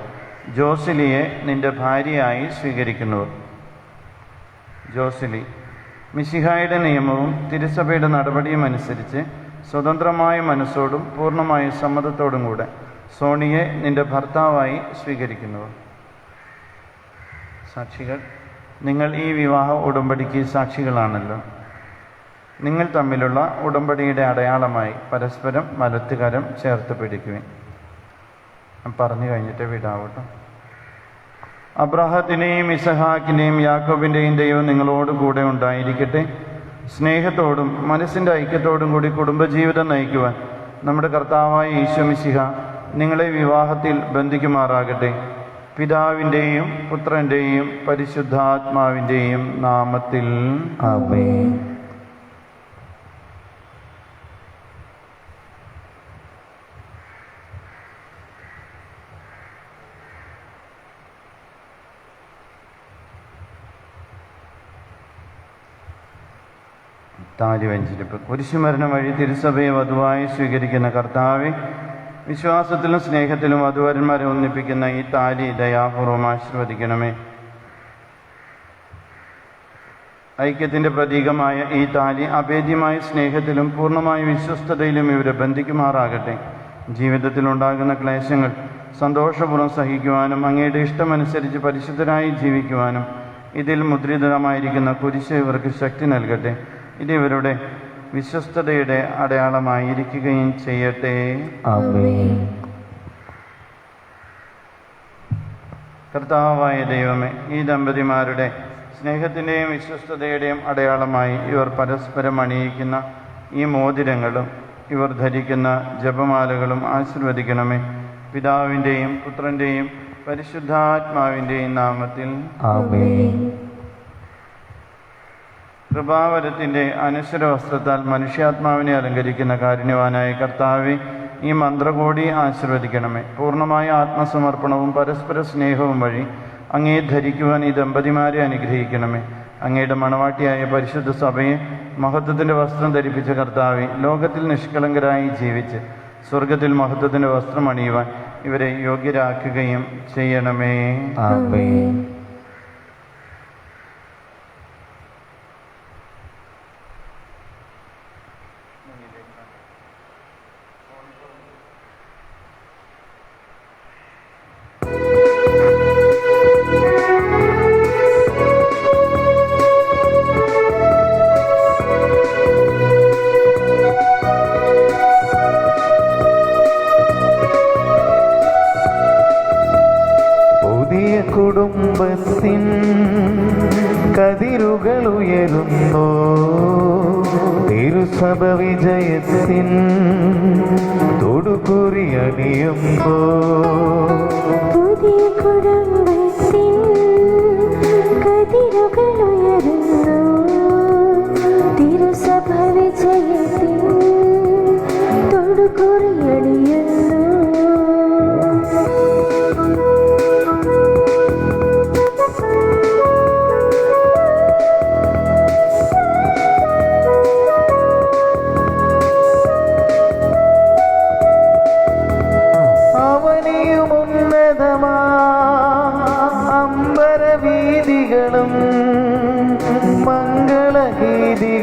ജോസിലിയെ നിന്റെ ഭാര്യയായി സ്വീകരിക്കുന്നു. ജോസിലി, മിശിഹായുടെ നിയമവും തിരുസഭയുടെ നടപടിയും അനുസരിച്ച് സ്വതന്ത്രമായ മനസ്സോടും പൂർണ്ണമായ സമ്മതത്തോടും കൂടെ സോണിയെ നിന്റെ ഭർത്താവായി സ്വീകരിക്കുന്നു. സാക്ഷികൾ, നിങ്ങൾ ഈ വിവാഹ ഉടമ്പടിക്ക് സാക്ഷികളാണല്ലോ. നിങ്ങൾ തമ്മിലുള്ള ഉടമ്പടിയുടെ അടയാളമായി പരസ്പരം വലത്തുകരം ചേർത്ത് പിടിക്കുവിൻ. പറഞ്ഞു കഴിഞ്ഞിട്ട് വിടാവട്ടോ. അബ്രാഹത്തിനെയും ഇസഹാക്കിനെയും യാക്കോബിൻ്റെയും ദൈവം നിങ്ങളോട് കൂടെ ഉണ്ടായിരിക്കട്ടെ. സ്നേഹത്തോടും മനസ്സിൻ്റെ ഐക്യത്തോടും കൂടി കുടുംബജീവിതം നയിക്കുവാൻ നമ്മുടെ കർത്താവായ ഈശോ മിശിഹ നിങ്ങളെ വിവാഹത്തിൽ ബന്ധിക്കുമാറാകട്ടെ. പിതാവിൻ്റെയും പുത്രൻ്റെയും പരിശുദ്ധാത്മാവിൻ്റെയും നാമത്തിൽ ആമേൻ. താലി വെഞ്ചിരിപ്പ്. കുരിശുമരണം വഴി തിരുസഭയെ വധുവായി സ്വീകരിക്കുന്ന കർത്താവെ, വിശ്വാസത്തിലും സ്നേഹത്തിലും വധുവരന്മാരെ ഒന്നിപ്പിക്കുന്ന ഈ താലി ദയാപൂർവം ആശീർവദിക്കണമേ. ഐക്യത്തിൻ്റെ പ്രതീകമായ ഈ താലി അഭേദ്യമായ സ്നേഹത്തിലും പൂർണ്ണമായ വിശ്വസ്തതയിലും ഇവരെ ബന്ധിക്കുമാറാകട്ടെ. ജീവിതത്തിലുണ്ടാകുന്ന ക്ലേശങ്ങൾ സന്തോഷപൂർവ്വം സഹിക്കുവാനും അങ്ങയുടെ ഇഷ്ടമനുസരിച്ച് പരിശുദ്ധരായി ജീവിക്കുവാനും ഇതിൽ മുദ്രിതമായിരിക്കുന്ന കുരിശ് ഇവർക്ക് ശക്തി നൽകട്ടെ. ഇത് ഇവരുടെ വിശ്വസ്തതയുടെ അടയാളമായിരിക്കുകയും ചെയ്യട്ടെ. ആമേൻ. കർത്താവായ ദൈവമേ, ഈ ദമ്പതിമാരുടെ സ്നേഹത്തിൻ്റെയും വിശ്വസ്തതയുടെയും അടയാളമായി ഇവർ പരസ്പരം അണിയിക്കുന്ന ഈ മോതിരങ്ങളും ഇവർ ധരിക്കുന്ന ജപമാലകളും ആശീർവദിക്കണമേ. പിതാവിൻ്റെയും പുത്രൻ്റെയും പരിശുദ്ധാത്മാവിൻ്റെയും നാമത്തിൽ ആമേൻ. കൃപാവരത്തിൻ്റെ അനശ്വര വസ്ത്രത്താൽ മനുഷ്യാത്മാവിനെ അലങ്കരിക്കുന്ന കാരുണ്യവാനായ കർത്താവെ, ഈ മന്ത്രകോടി ആശീർവദിക്കണമേ. പൂർണ്ണമായ ആത്മസമർപ്പണവും പരസ്പര സ്നേഹവും വഴി അങ്ങേ ധരിക്കുവാൻ ഈ ദമ്പതിമാരെ അനുഗ്രഹിക്കണമേ. അങ്ങയുടെ മണവാട്ടിയായ പരിശുദ്ധ സഭയെ മഹത്വത്തിൻ്റെ വസ്ത്രം ധരിപ്പിച്ച കർത്താവെ, ലോകത്തിൽ നിഷ്കളങ്കരായി ജീവിച്ച് സ്വർഗത്തിൽ മഹത്വത്തിൻ്റെ വസ്ത്രം അണിയുവാൻ ഇവരെ യോഗ്യരാക്കുകയും ചെയ്യണമേ. ആമേൻ. പുതിയ കുടുംബത്തിൻ കതിരുകൾ ഉയരുന്നു. തിരുസഭ വിജയത്തിൻ തൊടുകുറി അണിയുമ്പോ പുതിയ കുടുംബത്തിൻ കതിരുകൾ ഉയരുന്നു. തിരുസഭ വിജയത്തിൻ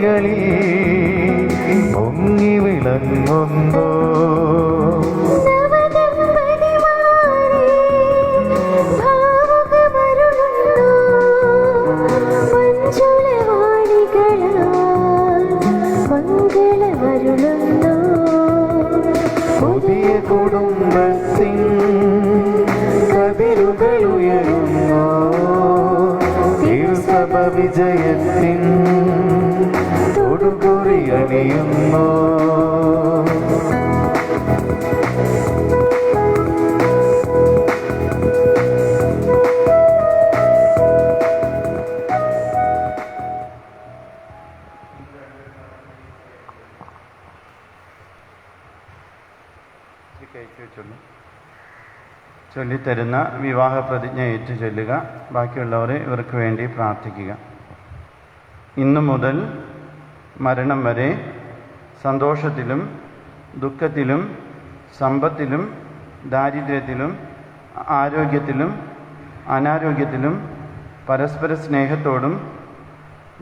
വഴികളിൽ പൊങ്ങി വിളങ്ങുന്നു. പുതിയ കുടുംബത്തിൻ കതിരുകൾ ഉയരുന്നു. തിരുസഭ വിജയത്തിൻ തൊടുകുറി അണിയുന്നു. ചൊല്ലിത്തരുന്ന വിവാഹ പ്രതിജ്ഞ ഏറ്റു ചൊല്ലുക. ബാക്കിയുള്ളവർ ഇവർക്ക് വേണ്ടി പ്രാർത്ഥിക്കുക. ഇന്നു മുതൽ മരണം വരെ സന്തോഷത്തിലും ദുഃഖത്തിലും സമ്പത്തിലും ദാരിദ്ര്യത്തിലും ആരോഗ്യത്തിലും അനാരോഗ്യത്തിലും പരസ്പര സ്നേഹത്തോടും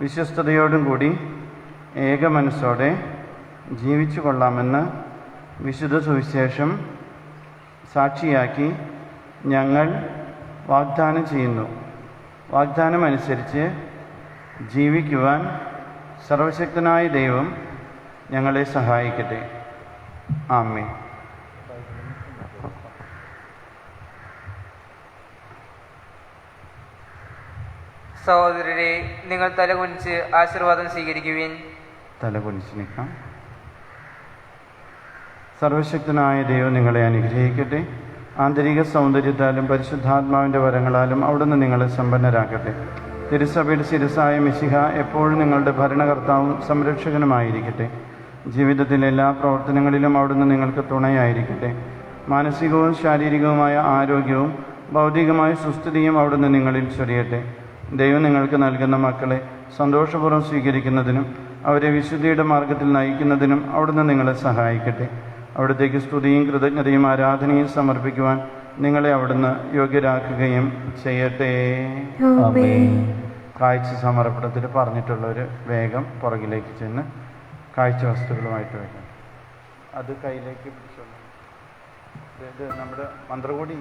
വിശ്വസ്തയോടും കൂടി ഏക മനസ്സോടെ ജീവിച്ചു കൊള്ളാമെന്ന് വിശുദ്ധ സുവിശേഷം സാക്ഷിയാക്കി ഞങ്ങൾ വാഗ്ദാനം ചെയ്യുന്നു. വാഗ്ദാനമനുസരിച്ച് ജീവിക്കുവാൻ സർവശക്തനായ ദൈവം ഞങ്ങളെ സഹായിക്കട്ടെ. ആമേൻ. സഹോദരരെ, നിങ്ങൾ തലകുനിച്ച് ആശീർവാദം സ്വീകരിക്കുവിൻ. തലകുനിച്ച് നിൽക്കാം. സർവശക്തനായ ദൈവം നിങ്ങളെ അനുഗ്രഹിക്കട്ടെ. ആന്തരിക സൗന്ദര്യത്താലും പരിശുദ്ധാത്മാവിൻ്റെ വരങ്ങളാലും അവിടുന്ന് നിങ്ങളെ സമ്പന്നരാക്കട്ടെ. തിരുസഭയുടെ ശിരസായ മിശിഹ എപ്പോഴും നിങ്ങളുടെ ഭരണകർത്താവും സംരക്ഷകനുമായിരിക്കട്ടെ. ജീവിതത്തിലെ എല്ലാ പ്രവർത്തനങ്ങളിലും അവിടുന്ന് നിങ്ങൾക്ക് തുണയായിരിക്കട്ടെ. മാനസികവും ശാരീരികവുമായ ആരോഗ്യവും ഭൗതികമായ സുസ്ഥിതിയും അവിടുന്ന് നിങ്ങളിൽ ചൊരിയട്ടെ. ദൈവം നിങ്ങൾക്ക് നൽകുന്ന മക്കളെ സന്തോഷപൂർവ്വം സ്വീകരിക്കുന്നതിനും അവരെ വിശുദ്ധിയുടെ മാർഗത്തിൽ നയിക്കുന്നതിനും അവിടുന്ന് നിങ്ങളെ സഹായിക്കട്ടെ. അവിടുത്തേക്ക് സ്തുതിയും കൃതജ്ഞതയും ആരാധനയും സമർപ്പിക്കുവാൻ നിങ്ങളെ അവിടുന്ന് യോഗ്യരാക്കുകയും ചെയ്യട്ടെ. കാഴ്ച സമർപ്പണത്തിൽ പറഞ്ഞിട്ടുള്ളവർ വേഗം പുറകിലേക്ക് ചെന്ന് കാഴ്ച വസ്തുക്കളുമായിട്ട് വയ്ക്കണം. അത് കയ്യിലേക്ക് പിടിച്ചോളൂ. ഇത് നമ്മുടെ മന്ത്രകൂടി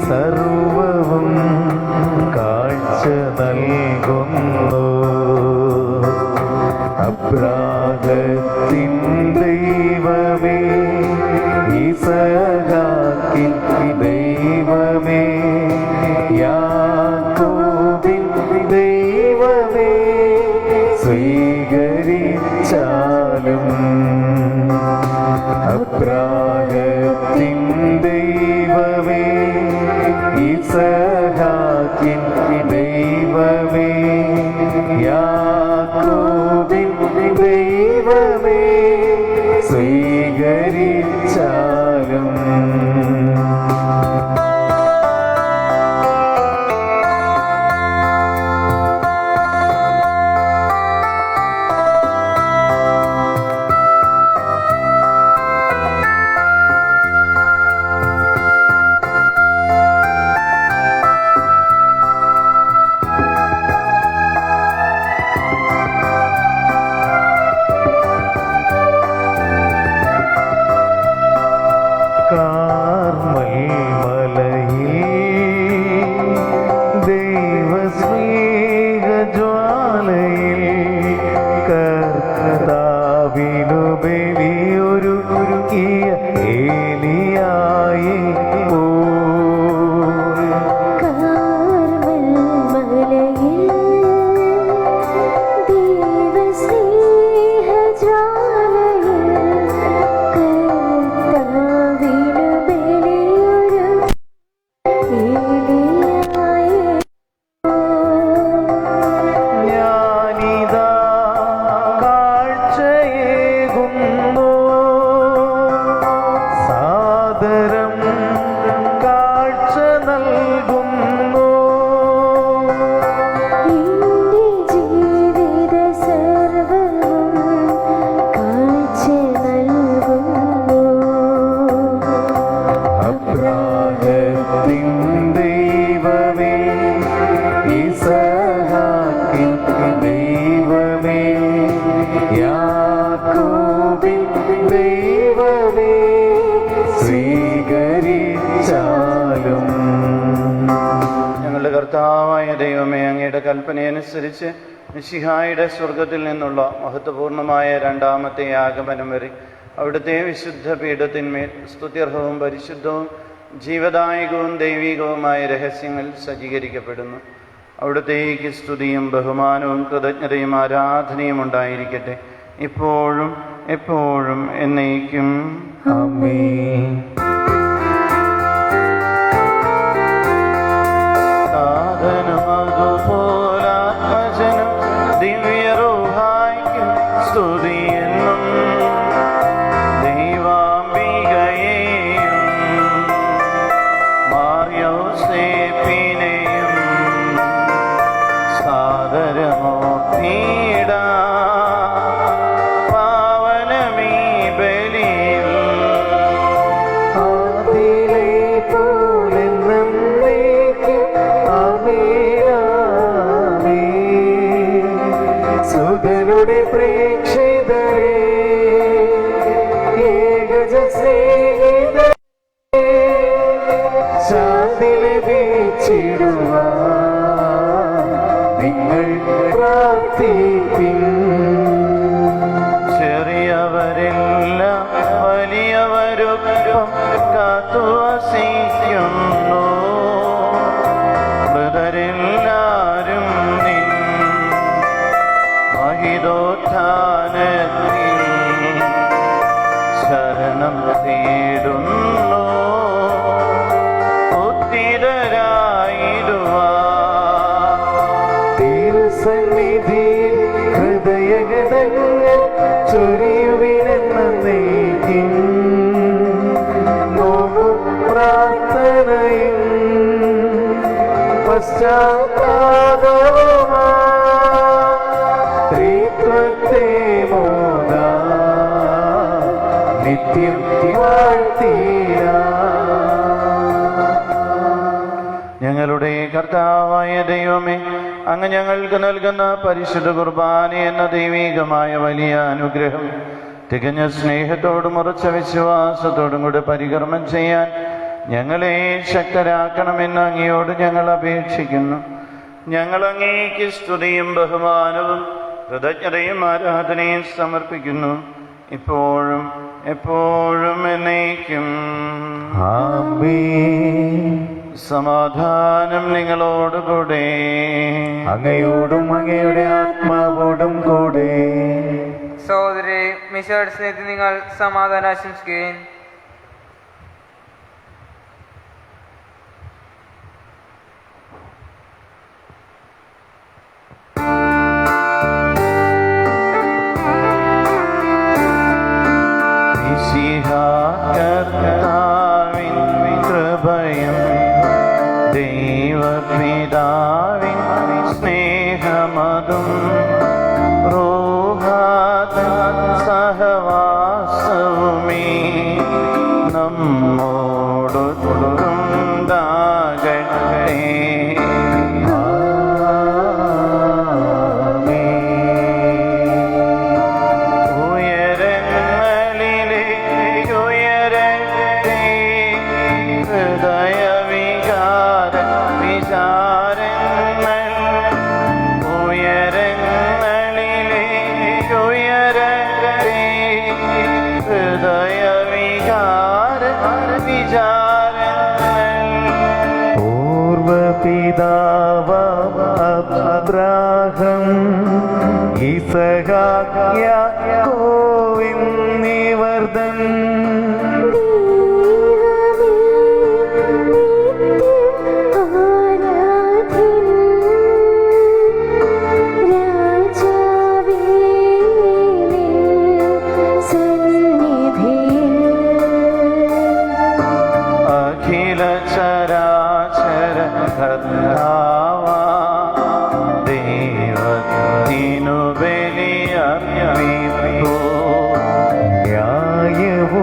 സർവവും കാഴ്ച നൽകുന്നു. അബ്രാഹത്തിൻ ദൈവമേ, ഇസഹാക്കിൻ ദൈവമേ, യാക്കോബിൻ ദൈവമേ, സ്വീകരിച്ചാലും അബ്രാഹത്തിൻ ദൈവമേ, ഇസഹാക്കിൻ ദൈവമേ, യാക്കോബിൻ ദൈവമേ, സ്വീകരിച്ചാലും കർത്താവായ ദൈവമേ, അങ്ങയുടെ കൽപ്പനയനുസരിച്ച് മിശിഹായുടെ സ്വർഗത്തിൽ നിന്നുള്ള മഹത്വപൂർണമായ രണ്ടാമത്തെ ആഗമനം വരെ അവിടുത്തെ വിശുദ്ധ പീഠത്തിന്മേൽ സ്തുത്യർഹവും പരിശുദ്ധവും ജീവദായകവും ദൈവികവുമായ രഹസ്യങ്ങൾ സജ്ജീകരിക്കപ്പെടുന്നു. അവിടുത്തേക്ക് സ്തുതിയും ബഹുമാനവും കൃതജ്ഞതയും ആരാധനയും ഉണ്ടായിരിക്കട്ടെ, ഇപ്പോഴും എപ്പോഴും എന്നേക്കും. ആമേൻ. സാധനമതുപോലാത്മജനം ദിവ്യരൂഹായ്ക്കും സ്തുതിയെന്നും ദൈവാംബികയെയും മാർയോസേപ്പിനെയും സാദരമോർത്തിടാ പാവനമീ ബലിയിൽ ആദിയിലെ പോലെന്നേക്കും. ആമേൻ, ആമേൻ. സുതനുടെ പ്രേക്ഷിതരേ, ഏകജ സ്നേഹിതരേ, ശാന്തി ലഭിച്ചിടുവാൻ നിങ്ങൾ പ്രാർത്ഥിപ്പിൻ. ചെറിയവരെല്ലാം വലിയവരൊപ്പം കാത്തുവസിക്കുന്നു. മൃതരെല്ലാരും നിൻ മഹിതോത്ഥാനത്തിൽ ശരണം തേടുന്നു. ഉത്തിരരായിടുവാൻ തിരുസന്നിധിയിൽ ഹൃദയഗതങ്ങൾ ചൊരിയുവിനെന്നേക്കും. നോമ്പും പ്രാർത്ഥനയും പശ്ചാത്താപവുമാ ത്രിത്വത്തെ മോദാ നിത്യം വാഴ്ത്തിടാം. ഞങ്ങളുടെ കർത്താവായ ദൈവമേ, അങ്ങ് ഞങ്ങൾക്ക് നൽകുന്ന പരിശുദ്ധ കുർബാന എന്ന ദൈവികമായ വലിയ അനുഗ്രഹം തികഞ്ഞ സ്നേഹത്തോടും ഉറച്ച വിശ്വാസത്തോടും കൂടെ പരികർമ്മം ചെയ്യാൻ ഞങ്ങളെ ശക്തരാക്കണമെന്ന് അങ്ങയോട് ഞങ്ങൾ അപേക്ഷിക്കുന്നു. ഞങ്ങൾ അങ്ങേക്ക് സ്തുതിയും ബഹുമാനവും കൃതജ്ഞതയും ആരാധനയും സമർപ്പിക്കുന്നു, ഇപ്പോഴും എപ്പോഴും എന്നേക്കും. ആമേൻ. സമാധാനം നിങ്ങളോടുകൂടെ. അങ്ങയോടും അങ്ങയുടെ ആത്മാവോടും കൂടെ. സഹോദരരെ, മിശിഹായുടെ സ്നേഹത്തിൽ നിങ്ങൾ സമാധാനം ആശംസിക്കുകയും കർത്താവിൻ കൃപയും ദൈവപിതാവിൻ സ്നേഹമതും റൂഹാതൻ സഹവാസവുമേ നമ്മോടുണ്ടാകട്ടെ. പൂർവപിതാവാം അബ്രാഹം ഇസഹാക്ക് യാക്കോബെന്നിവർതൻ അഖില ചരാചര കർത്താവാ ദൈവത്തിനു ബലിയർപ്പിപ്പൂ. ന്യായവും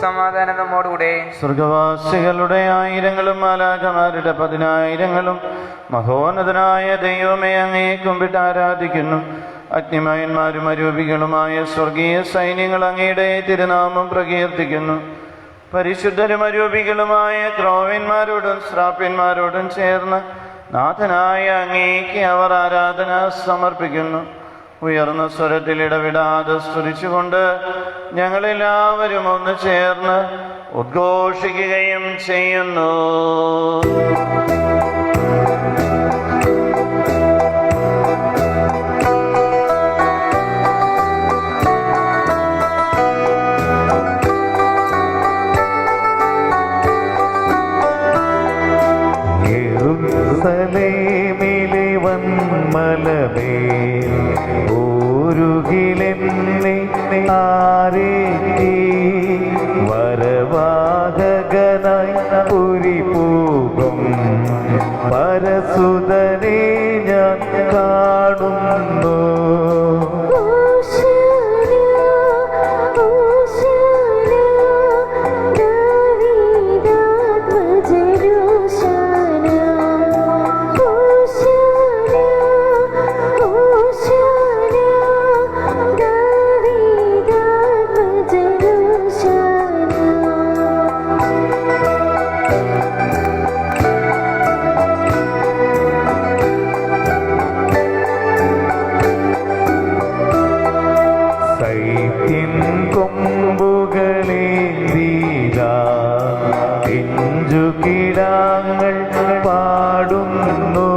സമാധാനം നമ്മോടുകൂടെ. സ്വർഗവാസികളുടെ ആയിരങ്ങളും മാലാഖമാരുടെ 10,000ങ്ങളും മഹോന്നതനായ ദൈവമേ അങ്ങയെ കുമ്പിട്ട് ആരാധിക്കുന്നു. അഗ്നിമയന്മാരും അരൂപികളുമായ സ്വർഗീയ സൈന്യങ്ങൾ അങ്ങയുടെ തിരുനാമം പ്രകീർത്തിക്കുന്നു. പരിശുദ്ധരും അരൂപികളുമായ ക്രോവ്യന്മാരോടും ശ്രാപ്യന്മാരോടും ചേർന്ന് നാഥനായ അങ്ങേക്ക് അവർ ആരാധന സമർപ്പിക്കുന്നു. ഉയർന്ന സ്വരത്തിൽ ഇടവിടാതെ സ്തുതിച്ചുകൊണ്ട് ഞങ്ങളെല്ലാവരും ഒന്ന് ചേർന്ന് ഉദ്ഘോഷിക്കുകയും ചെയ്യുന്നു. യെരൂശലേമിലെ വന്മലമേൽ ഊരുകിലെന്നെ ആരേറ്റി വരവാഹകനായി പുരിപൂകും പരസുതനെ ഞാൻ കാണുന്നു. സൈത്യൻ കൊമ്പുകളേന്തിതാ എഞ്ചുകിടാങ്ങൾ പാടുന്നു.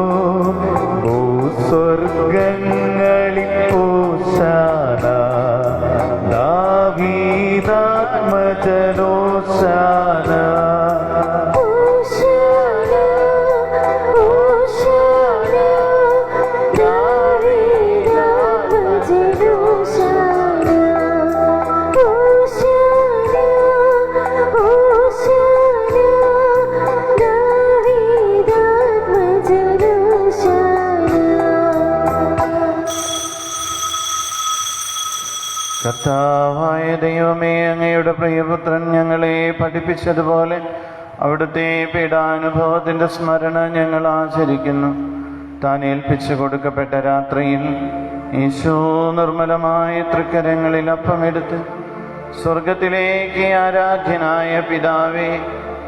ഭൂസ്വർഗങ്ങളിൽ ഹോശാന, ദാവീദാത്മജനോശാന. കർത്താവായ ദൈവമേ, അങ്ങയുടെ പ്രിയപുത്രൻ ഞങ്ങളെ പഠിപ്പിച്ചതുപോലെ അവിടുത്തെ പീഡാനുഭവത്തിൻ്റെ സ്മരണ ഞങ്ങൾ ആചരിക്കുന്നു. താൻ ഏൽപ്പിച്ചു കൊടുക്കപ്പെട്ട രാത്രിയിൽ ഈശോ നിർമ്മലമായ തൃക്കരങ്ങളിൽ അപ്പമെടുത്ത് സ്വർഗത്തിലേക്ക് ആരാധ്യനായ പിതാവേ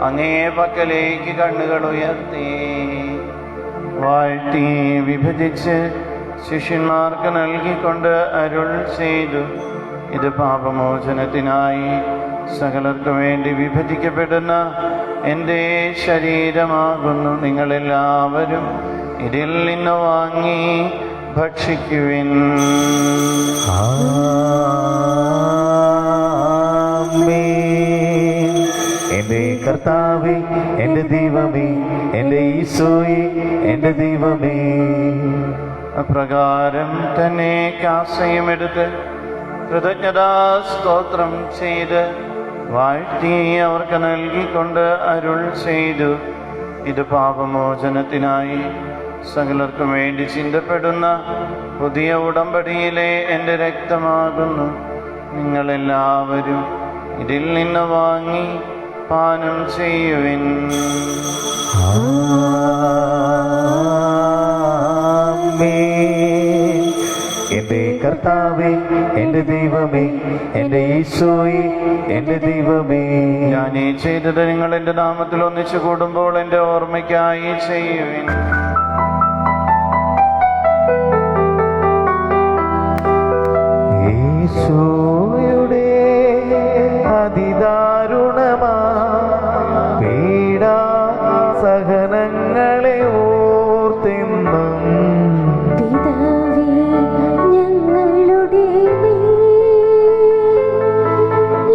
അങ്ങേ പക്കലേക്ക് കണ്ണുകൾ ഉയർത്തി വാഴ്ത്തി വിഭജിച്ച് ശിഷ്യന്മാർക്ക് നൽകിക്കൊണ്ട് അരുൾ ചെയ്തു, ഇത് പാപമോചനത്തിനായി സകലർക്കു വേണ്ടി വിഭജിക്കപ്പെടുന്ന എൻ്റെ ശരീരമാകുന്നു. നിങ്ങളെല്ലാവരും ഇതിൽ നിന്ന് വാങ്ങി ഭക്ഷിക്കുവിൻ. ആമേൻ. എൻ്റെ കർത്താവേ, എൻ്റെ ദൈവമേ, എൻ്റെ ഈശോയേ, എൻ്റെ ദൈവമേ. അപ്രകാരം തന്നെ കാസയുമെടുത്ത് കൃതജ്ഞതാ സ്തോത്രം ചെയ്ത് വാഴ്ത്തി അവർക്ക് നൽകിക്കൊണ്ട് അരുൾ ചെയ്തു, ഇത് പാപമോചനത്തിനായി സകലർക്കും വേണ്ടി ചിന്തപ്പെടുന്ന പുതിയ ഉടമ്പടിയിലെ എൻ്റെ രക്തമാകുന്നു. നിങ്ങളെല്ലാവരും ഇതിൽ നിന്ന് വാങ്ങി പാനം ചെയ്യുവിൻ. ആമേൻ. എൻ്റെ കർത്താവേ, എൻ്റെ ദൈവമേ, എൻ്റെ ഈശോയേ, എൻ്റെ ദൈവമേ. ഞാൻ ഈ ചെയ്തത് നിങ്ങൾ എൻ്റെ നാമത്തിൽ ഒന്നിച്ചു കൂടുമ്പോൾ എൻ്റെ ഓർമ്മയ്ക്കായി ചെയ്യുവിൻ. ഈശോയുടെ അതിദാരുണമാ പീഡാ സഹനങ്ങളെ ഓർത്തെന്നും പിതാവേ, ഞങ്ങളുടെ മേൽ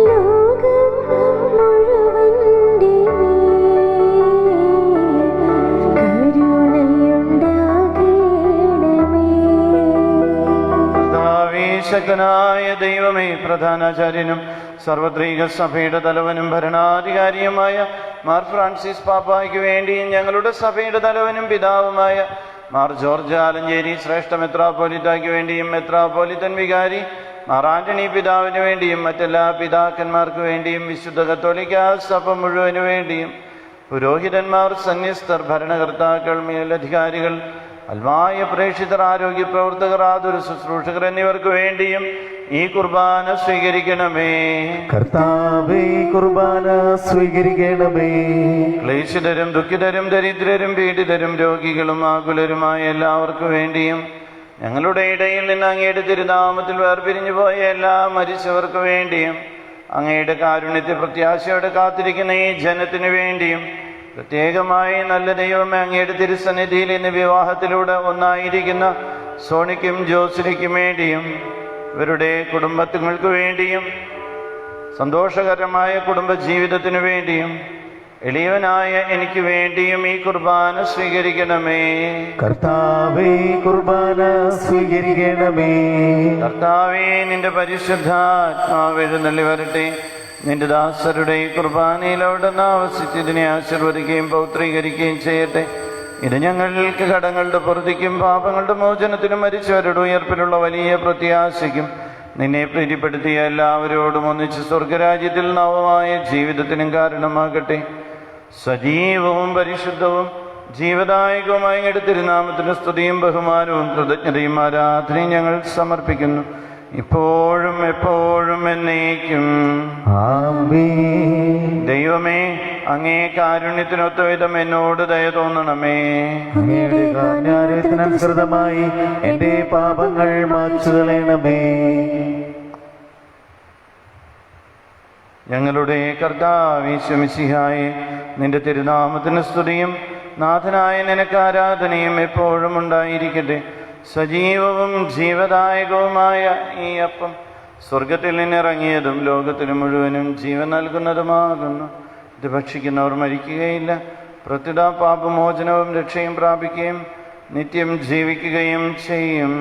ലോകം മുഴുവന്റെ മേൽ കരുണയുണ്ടാകണമേ. ശക്തനായ ദൈവമേ, പ്രധാനാചാര്യനും സർവത്രിക സഭയുടെ തലവനും ഭരണാധികാരിയുമായ മാർ ഫ്രാൻസിസ് പാപ്പായ്ക്ക് വേണ്ടിയും ഞങ്ങളുടെ സഭയുടെ തലവനും പിതാവുമായ മാർ ജോർജ് ആലഞ്ചേരി ശ്രേഷ്ഠ മെത്രാപ്പോലിത്തായ്ക്ക് വേണ്ടിയും മെത്രാപ്പോലിത്തൻ വികാരി മാറാന്റണി പിതാവിന് വേണ്ടിയും മറ്റെല്ലാ പിതാക്കന്മാർക്ക് വേണ്ടിയും വിശുദ്ധ കത്തോലിക്കാ സഭ മുഴുവനു വേണ്ടിയും പുരോഹിതന്മാർ, സന്യസ്തർ, ഭരണകർത്താക്കൾ, മേലധികാരികൾ, അൽമായ പ്രേക്ഷിതർ, ആരോഗ്യ പ്രവർത്തകർ, ആതുര ശുശ്രൂഷകർ എന്നിവർക്ക് വേണ്ടിയും ഈ കുർബാന സ്വീകരിക്കണമേ. കർത്താവേ, കുർബാന സ്വീകരിക്കണമേ. ക്ലേശിതരും ദുഃഖിതരും ദരിദ്രരും പീഡിതരും രോഗികളും ആകുലരുമായ എല്ലാവർക്കും വേണ്ടിയും ഞങ്ങളുടെ ഇടയിൽ നിന്ന് അങ്ങയുടെ തിരുനാമത്തിൽ വേർപിരിഞ്ഞു പോയ എല്ലാ മരിച്ചവർക്ക് വേണ്ടിയും അങ്ങയുടെ കാരുണ്യത്തെ പ്രത്യാശയോടെ കാത്തിരിക്കുന്ന ഈ ജനത്തിനു വേണ്ടിയും പ്രത്യേകമായി നല്ല ദൈവമേ, അങ്ങയുടെ തിരുസന്നിധിയിൽ ഇന്ന് വിവാഹത്തിലൂടെ ഒന്നായിരിക്കുന്ന സോണിക്കും ജോസിനിക്കും വേണ്ടിയും ഇവരുടെ കുടുംബങ്ങൾക്ക് വേണ്ടിയും സന്തോഷകരമായ കുടുംബജീവിതത്തിനു വേണ്ടിയും എളിയവനായ എനിക്ക് വേണ്ടിയും ഈ കുർബാന സ്വീകരിക്കണമേ. കർത്താവേ, കുർബാന സ്വീകരിക്കണമേ. കർത്താവേ, നിന്റെ പരിശുദ്ധാത്മാവ് എഴുന്നള്ളി വരട്ടെ. നിന്റെ ദാസരുടെ ഈ കുർബാനയിൽ അവിടുന്ന് ആവസിച്ച് ഇതിനെ ആശീർവദിക്കുകയും പൗത്രീകരിക്കുകയും ചെയ്യട്ടെ. ഇത് ഞങ്ങൾക്ക് കടങ്ങളുടെ പൊറുതിക്കും പാപങ്ങളുടെ മോചനത്തിനും മരിച്ചവരുടെ ഉയർപ്പിലുള്ള വലിയ പ്രത്യാശയ്ക്കും നിന്നെ പ്രീതിപ്പെടുത്തിയ എല്ലാവരോടും ഒന്നിച്ച് സ്വർഗരാജ്യത്തിൽ നവമായ ജീവിതത്തിനും കാരണമാകട്ടെ. സജീവവും പരിശുദ്ധവും ജീവദായകവുമായ അങ്ങയുടെ തിരുനാമത്തിന് സ്തുതിയും ബഹുമാനവും കൃതജ്ഞതയും ആരാധനയും ഞങ്ങൾ സമർപ്പിക്കുന്നു, ഇപ്പോഴും എപ്പോഴും എന്നേക്കും. ആമേൻ. ദൈവമേ, അങ്ങേ കാരുണ്യത്തിനൊത്ത വിധം എന്നോട് ദയ തോന്നണമേ. അങ്ങയുടെ കാരുണ്യാനുസൃതമായി എന്റെ പാപങ്ങൾ മായ്ച്ചു കളയണമേ. ഞങ്ങളുടെ കർത്താവേ മിശിഹായേ, നിന്റെ തിരുനാമത്തിന് സ്തുതിയും നാഥനായ നിനക്ക് ആരാധനയും എപ്പോഴും ഉണ്ടായിരിക്കട്ടെ. സജീവവും ജീവദായകവുമായ ഈ അപ്പം സ്വർഗത്തിൽ നിന്നിറങ്ങിയതും ലോകത്തിന് മുഴുവനും ജീവൻ നൽകുന്നതുമാകുന്നു. ഇത് ഭക്ഷിക്കുന്നവർ മരിക്കുകയില്ല, പ്രത്യുത പാപമോചനവും രക്ഷയും പ്രാപിക്കുകയും നിത്യം ജീവിക്കുകയും ചെയ്യും.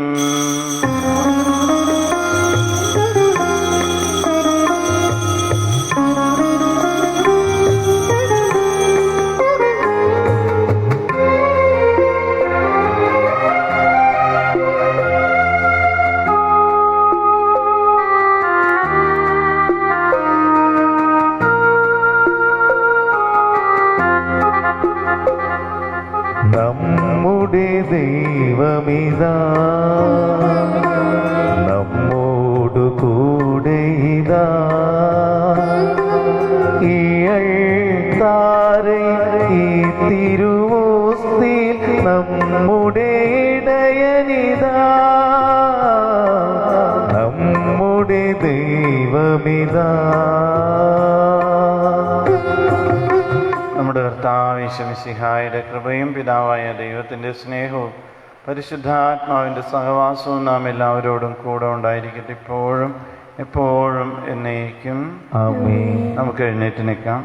നമ്മുടെ ദൈവമിതാ നമ്മോടു കൂടെ ഇതാ, ഈയൾത്താരെ ഈ തിരുവോസ്തിൽ നമ്മുടെ ഇടയനിതാ, നമ്മുടെ ദൈവമിതാ. നമ്മുടെ കർത്താവ് യേശു മിശിഹായുടെ കൃപയും പിതാവായ ദൈവത്തിൻ്റെ സ്നേഹവും പരിശുദ്ധാത്മാവിൻ്റെ സഹവാസവും നാം എല്ലാവരോടും കൂടെ ഉണ്ടായിരിക്കട്ടെ, ഇപ്പോഴും എപ്പോഴും എന്നേക്കും. ആമേൻ. നമുക്ക് എഴുന്നേറ്റ് നിൽക്കാം.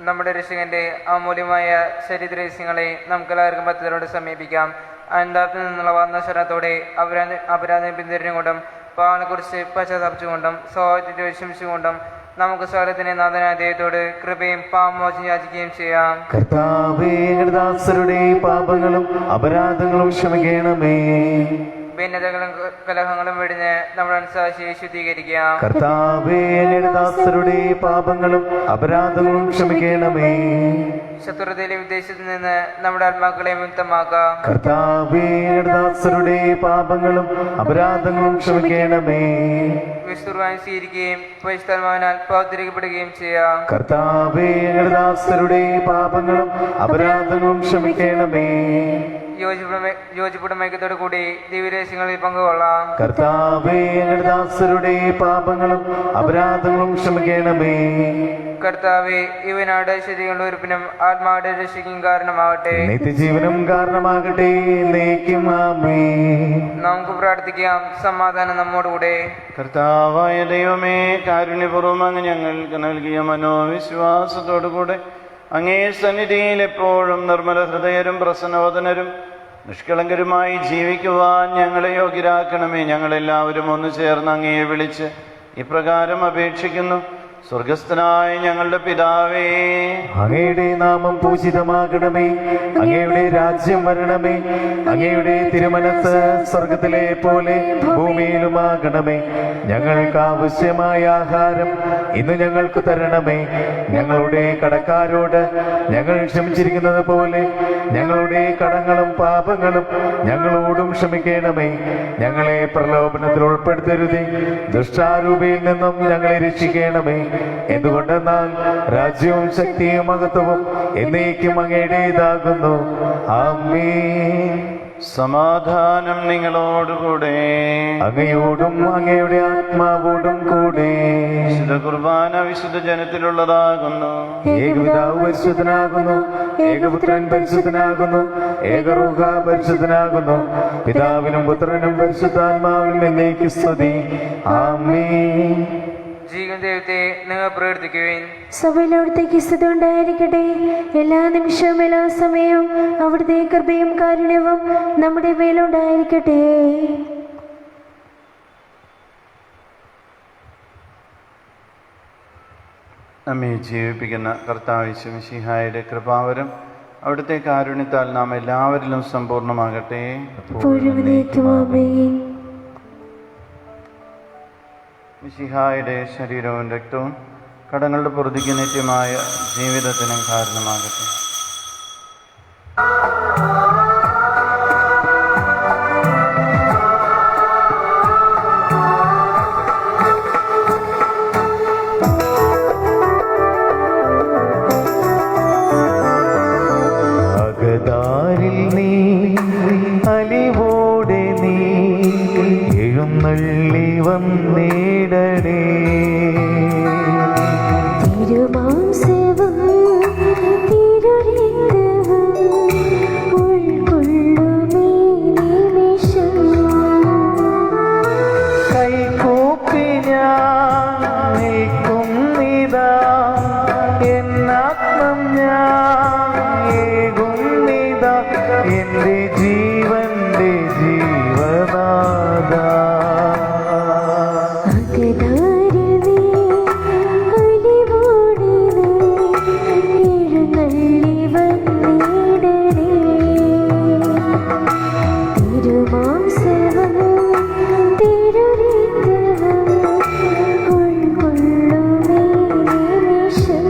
നമ്മുടെ രക്ഷകന്റെ അമൂല്യമായ ചരിത്രരഹസ്യങ്ങളെ നമുക്കെല്ലാവർക്കും ഭക്തരോട് സമീപിക്കാം. അനന്താപ്പിൽ നിന്നുള്ള വാർന്നശരത്തോടെ അപരാധം പിന്തിരിഞ്ഞുകൊണ്ടും പാവനെക്കുറിച്ച് പശ്ചാത്തപിച്ചുകൊണ്ടും സ്വാതന്ത്ര്യത്തെ വിഷമിച്ചുകൊണ്ടും നമുക്ക് സകലത്തിന്റെ നാഥനായ ദൈവത്തോട് കൃപയും പാപമോചനം യാചിക്കുകയും ചെയ്യാം. കർത്താവേ, ദാസരുടെ പാപങ്ങളും അപരാധങ്ങളും ക്ഷമിക്കണമേ. ഭിന്നതകളും കലഹങ്ങളും വെടിഞ്ഞ് നമ്മുടെ മനസ്സാക്ഷിയെ ശുദ്ധീകരിക്കാം. കർത്താവേ, ദാസരുടെ പാപങ്ങളും അപരാധങ്ങളും ക്ഷമിക്കണമേ. ശത്രുതയിലെ വിദേശത്ത് നിന്ന് നമ്മുടെ ആത്മാക്കളെ മുക്തമാക്കാം. കർത്താവേ, ദാസരുടെ പാപങ്ങളും അപരാധങ്ങളും ക്ഷമിക്കണമേ. വിശുദ്ധമായി സ്വീകരിക്കുകയും പരിശുദ്ധാത്മാവിനാൽ പൗത്രീകരിക്കപ്പെടുകയും ചെയ്യാം. കർത്താവേ, ദാസരുടെ പാപങ്ങളും അപരാധങ്ങളും ക്ഷമിക്കണമേ. യോജിപ്പുടെ ഐക്യത്തോടു കൂടി ദിവ്യരഹസ്യങ്ങളിൽ പങ്കുകൊള്ളാം. കർത്താവേ, ദാസരുടെ പാപങ്ങളും അപരാധങ്ങളും ക്ഷമിക്കണമേ. കർത്താവെ, ഇവനാട് ശരീരങ്ങളുടെ ഉറപ്പിനും ആത്മാവിടെ രക്ഷയ്ക്കും കാരണമാകട്ടെ, നിത്യജീവനും കാരണമാകട്ടെ. എന്നേക്കും ആമേൻ. നമുക്ക് പ്രാർത്ഥിക്കാം. സമാധാനം നമ്മോടുകൂടെ. കർത്താവായ ദൈവമേ, കാരുണ്യപൂർവ്വം അങ്ങ് ഞങ്ങൾക്ക് നൽകിയ മനോവിശ്വാസത്തോടുകൂടെ അങ്ങേ സന്നിധിയിൽ എപ്പോഴും നിർമ്മല ഹൃദയരും പ്രസന്നവദനരും നിഷ്കളങ്കരുമായി ജീവിക്കുവാൻ ഞങ്ങളെ യോഗ്യരാക്കണമേ. ഞങ്ങളെല്ലാവരും ഒന്ന് ചേർന്ന് അങ്ങയെ വിളിച്ച് ഇപ്രകാരം അപേക്ഷിക്കുന്നു. സ്വർഗസ്ഥനായ ഞങ്ങളുടെ പിതാവേ, അങ്ങയുടെ നാമം പൂജിതമാകണമേ. അങ്ങയുടെ രാജ്യം വരണമേ. അങ്ങയുടെ തിരുമനസ് സ്വർഗത്തിലെ പോലെ ഭൂമിയിലുമാകണമേ. ഞങ്ങൾക്ക് ആവശ്യമായ ആഹാരം ഇന്ന് ഞങ്ങൾക്ക് തരണമേ. ഞങ്ങളുടെ കടക്കാരോട് ഞങ്ങൾ ക്ഷമിച്ചിരിക്കുന്നത് പോലെ ഞങ്ങളുടെ കടങ്ങളും പാപങ്ങളും ഞങ്ങളോടും ക്ഷമിക്കണമേ. ഞങ്ങളെ പ്രലോഭനത്തിൽ ഉൾപ്പെടുത്തരുതേ, ദുഷ്ടാരൂപിയിൽ നിന്നും ഞങ്ങളെ രക്ഷിക്കണമേ. എന്തുകൊണ്ടെന്നാൽ രാജ്യവും ശക്തിയും മഹത്വവും എന്നേക്കും അങ്ങയുടേതാകുന്നു. ആമേൻ. സമാധാനം നിങ്ങളോടുകൂടെ. അങ്ങയോടും അങ്ങയുടെ ആത്മാവോടും കൂടെ. വിശുദ്ധ കുർബാന വിശുദ്ധ ജനത്തിലുള്ളതാകുന്നു. ഏകപിതാവ് പരിശുദ്ധനാകുന്നു, ഏകപുത്രൻ പരിശുദ്ധനാകുന്നു, ഏകറൂഹ പരിശുദ്ധനാകുന്നു. പിതാവിനും പുത്രനും പരിശുദ്ധാത്മാവിനും എന്നേക്കും സ്തുതി. ആമേൻ. ജീവൻ ദൈവത്തെ നിങ്ങൾ പ്രവർത്തിക്കുവിൻ. സഭയിൽ അവിടുത്തേക്ക് സ്തുതി ഉണ്ടായിരിക്കട്ടെ. എല്ലാ നിമിഷവും എല്ലാ സമയവും അവിടുത്തെ കൃപയും കാരുണ്യവും നമ്മുടെ മേലുണ്ടായിരിക്കട്ടെ. നമ്മെ ജീവിപ്പിക്കുന്ന കർത്താവ് യേശു മിശിഹായുടെ കൃപാവരം അവിടുത്തെ കാരുണ്യത്താൽ നാം എല്ലാവരിലും സമ്പൂർണ്ണമാകട്ടെ. എപ്പോഴും എന്നേക്കും ആമേൻ. മിശിഹായുടെ ശരീരവും രക്തവും കടങ്ങളുടെ പൊറുതിക്ക് നിത്യമായ ജീവിതത്തിനും കാരണമാകട്ടെ. അകതാരിൽ നീ അലിവോടെ നീ എഴുന്നള്ളി വന്നിടണേ. തിരുമാംസവും തിരുരക്തവും ഉൾക്കൊള്ളുമീ നിമിഷം. കൈകൂപ്പി ഞാൻ നിൽക്കുന്നിതാ, എന്നാത്മം ഞാൻ ഏകുന്നിതാ, എന്റെ ജീവന്റെ ജീവനാഥ. അകതാരിൽ നീ അലിവോടെ നീ എഴുന്നള്ളി വന്നിടണേ. തിരുമാംസവും തിരുരക്തവും ഉൾക്കൊള്ളുമീ നിമിഷം.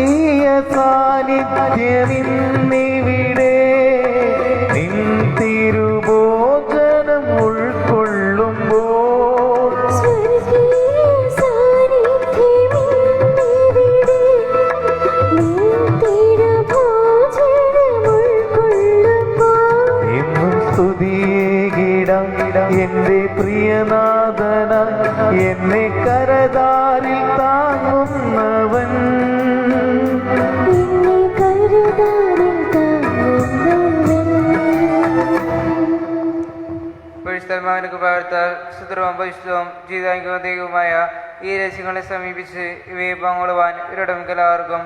ഈയ സാന്നിധ്യമിന്നിവിടെ നിൻ തിരുഭോജനം ഉൾക്കൊള്ളുമ്പോൾ സ്വർഗീയ സാന്നിധ്യമിന്നിവിടെ നിൻ തിരുഭോജനം ഉൾക്കൊള്ളുമ്പോൾ എന്നും സ്തുതിയേകിടാം എന്റെ പ്രിയനാഥന, എന്നെ കരതാരിൽ താങ്ങുന്നവൻ. എന്നെ കരുതാനിൽ താങ്ങുന്നവൻ. പരിശുദ്ധാത്മാവിന്റെ കൃപാവർത്താൽ സുദൃഢവും പരിശുദ്ധവും ജീവിതാനുഭവമായ ഈ രഹസ്യങ്ങളെ സമീപിച്ച് ഇവയെ പങ്കുകൊള്ളുവാൻ ഇവരോടും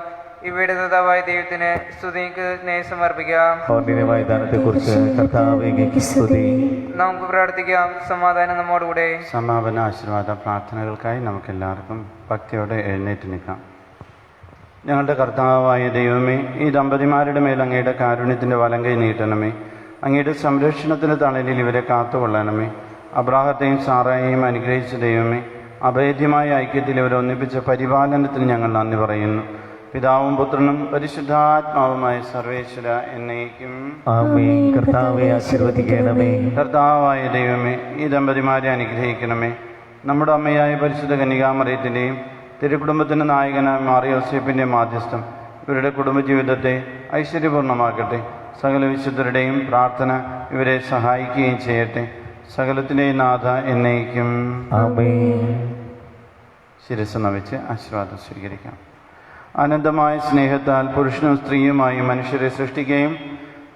ഇവയുടെ ദാതാവായ ദൈവത്തിന് സ്തുതിക്ക് സമർപ്പിക്കാം. പൗർണിമമായ ദാനത്തെക്കുറിച്ച് കർത്താവേ അങ്ങേക്ക് സ്തുതി. നമുക്ക് പ്രാർത്ഥിക്കാം. സമാധാനം നമ്മോടുകൂടെ. സമാപന ആശീർവാദ പ്രാർത്ഥനകൾക്കായി നമുക്കെല്ലാവർക്കും ഭക്തിയോടെ എഴുന്നേറ്റ് നിൽക്കാം. ഞങ്ങളുടെ കർത്താവായ ദൈവമേ, ഈ ദമ്പതിമാരുടെ മേൽ അങ്ങയുടെ കാരുണ്യത്തിൻ്റെ വലങ്കൈ നീട്ടണമേ. അങ്ങയുടെ സംരക്ഷണത്തിൻ്റെ തണലിൽ ഇവരെ കാത്തുകൊള്ളണമേ. അബ്രാഹത്തെയും സാറായെയും അനുഗ്രഹിച്ച ദൈവമേ, അഭേദ്യമായ ഐക്യത്തിൽ ഇവരെ ഒന്നിപ്പിച്ച പരിപാലനത്തിന് ഞങ്ങൾ നന്ദി പറയുന്നു. പിതാവും പുത്രനും പരിശുദ്ധാത്മാവുമായ സർവേശ്വര എന്നേക്കും ആമേൻ. കർത്താവെ ആശീർവദിക്കണമേ. കർത്താവായ ദൈവമേ, ഈ ദമ്പതിമാരെ അനുഗ്രഹിക്കണമേ. നമ്മുടെ അമ്മയായ പരിശുദ്ധ കന്യകാമറിയത്തിൻ്റെയും തിരുക്കുടുംബത്തിൻ്റെ നായകനായ മാറിയോസേപ്പിൻ്റെയും മാധ്യസ്ഥം ഇവരുടെ കുടുംബജീവിതത്തെ ഐശ്വര്യപൂർണ്ണമാക്കട്ടെ. സകല വിശുദ്ധരുടെയും പ്രാർത്ഥന ഇവരെ സഹായിക്കുകയും ചെയ്യട്ടെ. സകലത്തിൻ്റെയും നാഥ എന്നേക്കും ആമേൻ. ശിരസ്സ് നമിച്ച് ആശീർവാദം സ്വീകരിക്കാം. അനന്തമായ സ്നേഹത്താൽ പുരുഷനും സ്ത്രീയുമായി മനുഷ്യരെ സൃഷ്ടിക്കുകയും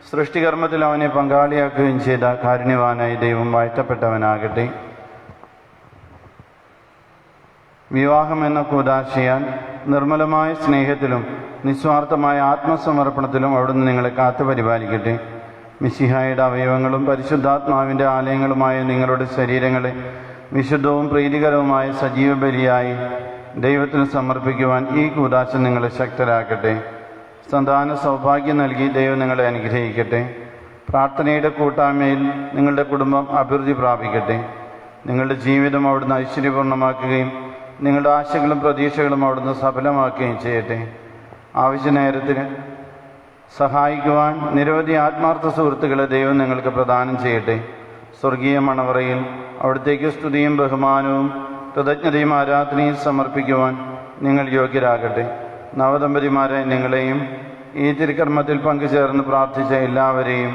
സൃഷ്ടികർമ്മത്തിൽ അവനെ പങ്കാളിയാക്കുകയും ചെയ്ത കാരുണ്യവാനായ ദൈവം വാഴ്ത്തപ്പെട്ടവനാകട്ടെ. വിവാഹം എന്ന കൂദാശയാൽ നിർമ്മലമായ സ്നേഹത്തിലും നിസ്വാർത്ഥമായ ആത്മസമർപ്പണത്തിലും അവിടുന്ന് നിങ്ങളെ കാത്തുപരിപാലിക്കട്ടെ. മിശിഹായുടെ അവയവങ്ങളും പരിശുദ്ധാത്മാവിൻ്റെ ആലയങ്ങളുമായ നിങ്ങളുടെ ശരീരങ്ങളെ വിശുദ്ധവും പ്രീതികരവുമായ സജീവ ബലിയായി ദൈവത്തിന് സമർപ്പിക്കുവാൻ ഈ കൂദാശ നിങ്ങളെ ശക്തരാക്കട്ടെ. സന്താന സൗഭാഗ്യം നൽകി ദൈവം നിങ്ങളെ അനുഗ്രഹിക്കട്ടെ. പ്രാർത്ഥനയുടെ കൂട്ടായ്മയിൽ നിങ്ങളുടെ കുടുംബം അഭിവൃദ്ധി പ്രാപിക്കട്ടെ. നിങ്ങളുടെ ജീവിതം അവിടുന്ന് ഐശ്വര്യപൂർണ്ണമാക്കുകയും നിങ്ങളുടെ ആശകളും പ്രതീക്ഷകളും അവിടുന്ന് സഫലമാക്കുകയും ചെയ്യട്ടെ. ആവശ്യ നേരത്തിന് സഹായിക്കുവാൻ നിരവധി ആത്മാർത്ഥ സുഹൃത്തുക്കളെ ദൈവം നിങ്ങൾക്ക് പ്രദാനം ചെയ്യട്ടെ. സ്വർഗീയ മണവറയിൽ അവിടത്തേക്ക് സ്തുതിയും ബഹുമാനവും കൃതജ്ഞതയും ആരാധനയും സമർപ്പിക്കുവാൻ നിങ്ങൾ യോഗ്യരാകട്ടെ. നവദമ്പതിമാരായ നിങ്ങളെയും ഈ തിരുക്കർമ്മത്തിൽ പങ്കുചേർന്ന് പ്രാർത്ഥിച്ച എല്ലാവരെയും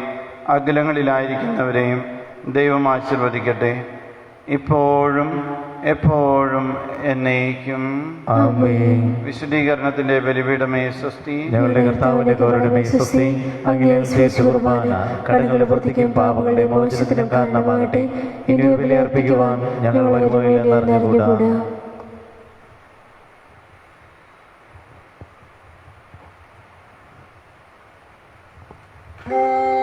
അകലങ്ങളിലായിരിക്കുന്നവരെയും ദൈവം ആശീർവദിക്കട്ടെ, ഇപ്പോഴും എപ്പോഴും എന്നേക്കും. ആമേൻ. വിശുദ്ധീകരണത്തിന്റെ ബലിപീഠമേ സ്വസ്തി. ഞങ്ങളുടെ കർത്താവിന്റെ ഗൗരവമേ സ്വസ്തി. അങ്ങയെ സ്വീകരിച്ച കുർബാന കടങ്ങളുടെ വൃത്തിക്കും പാപങ്ങളുടെ മോചനത്തിനും കാരണമാകട്ടെ. ഇനി ഒരു ബലി അർപ്പിക്കുവാൻ ഞങ്ങൾ വരുമോയെന്ന് അറിഞ്ഞുകൂടാ. ആ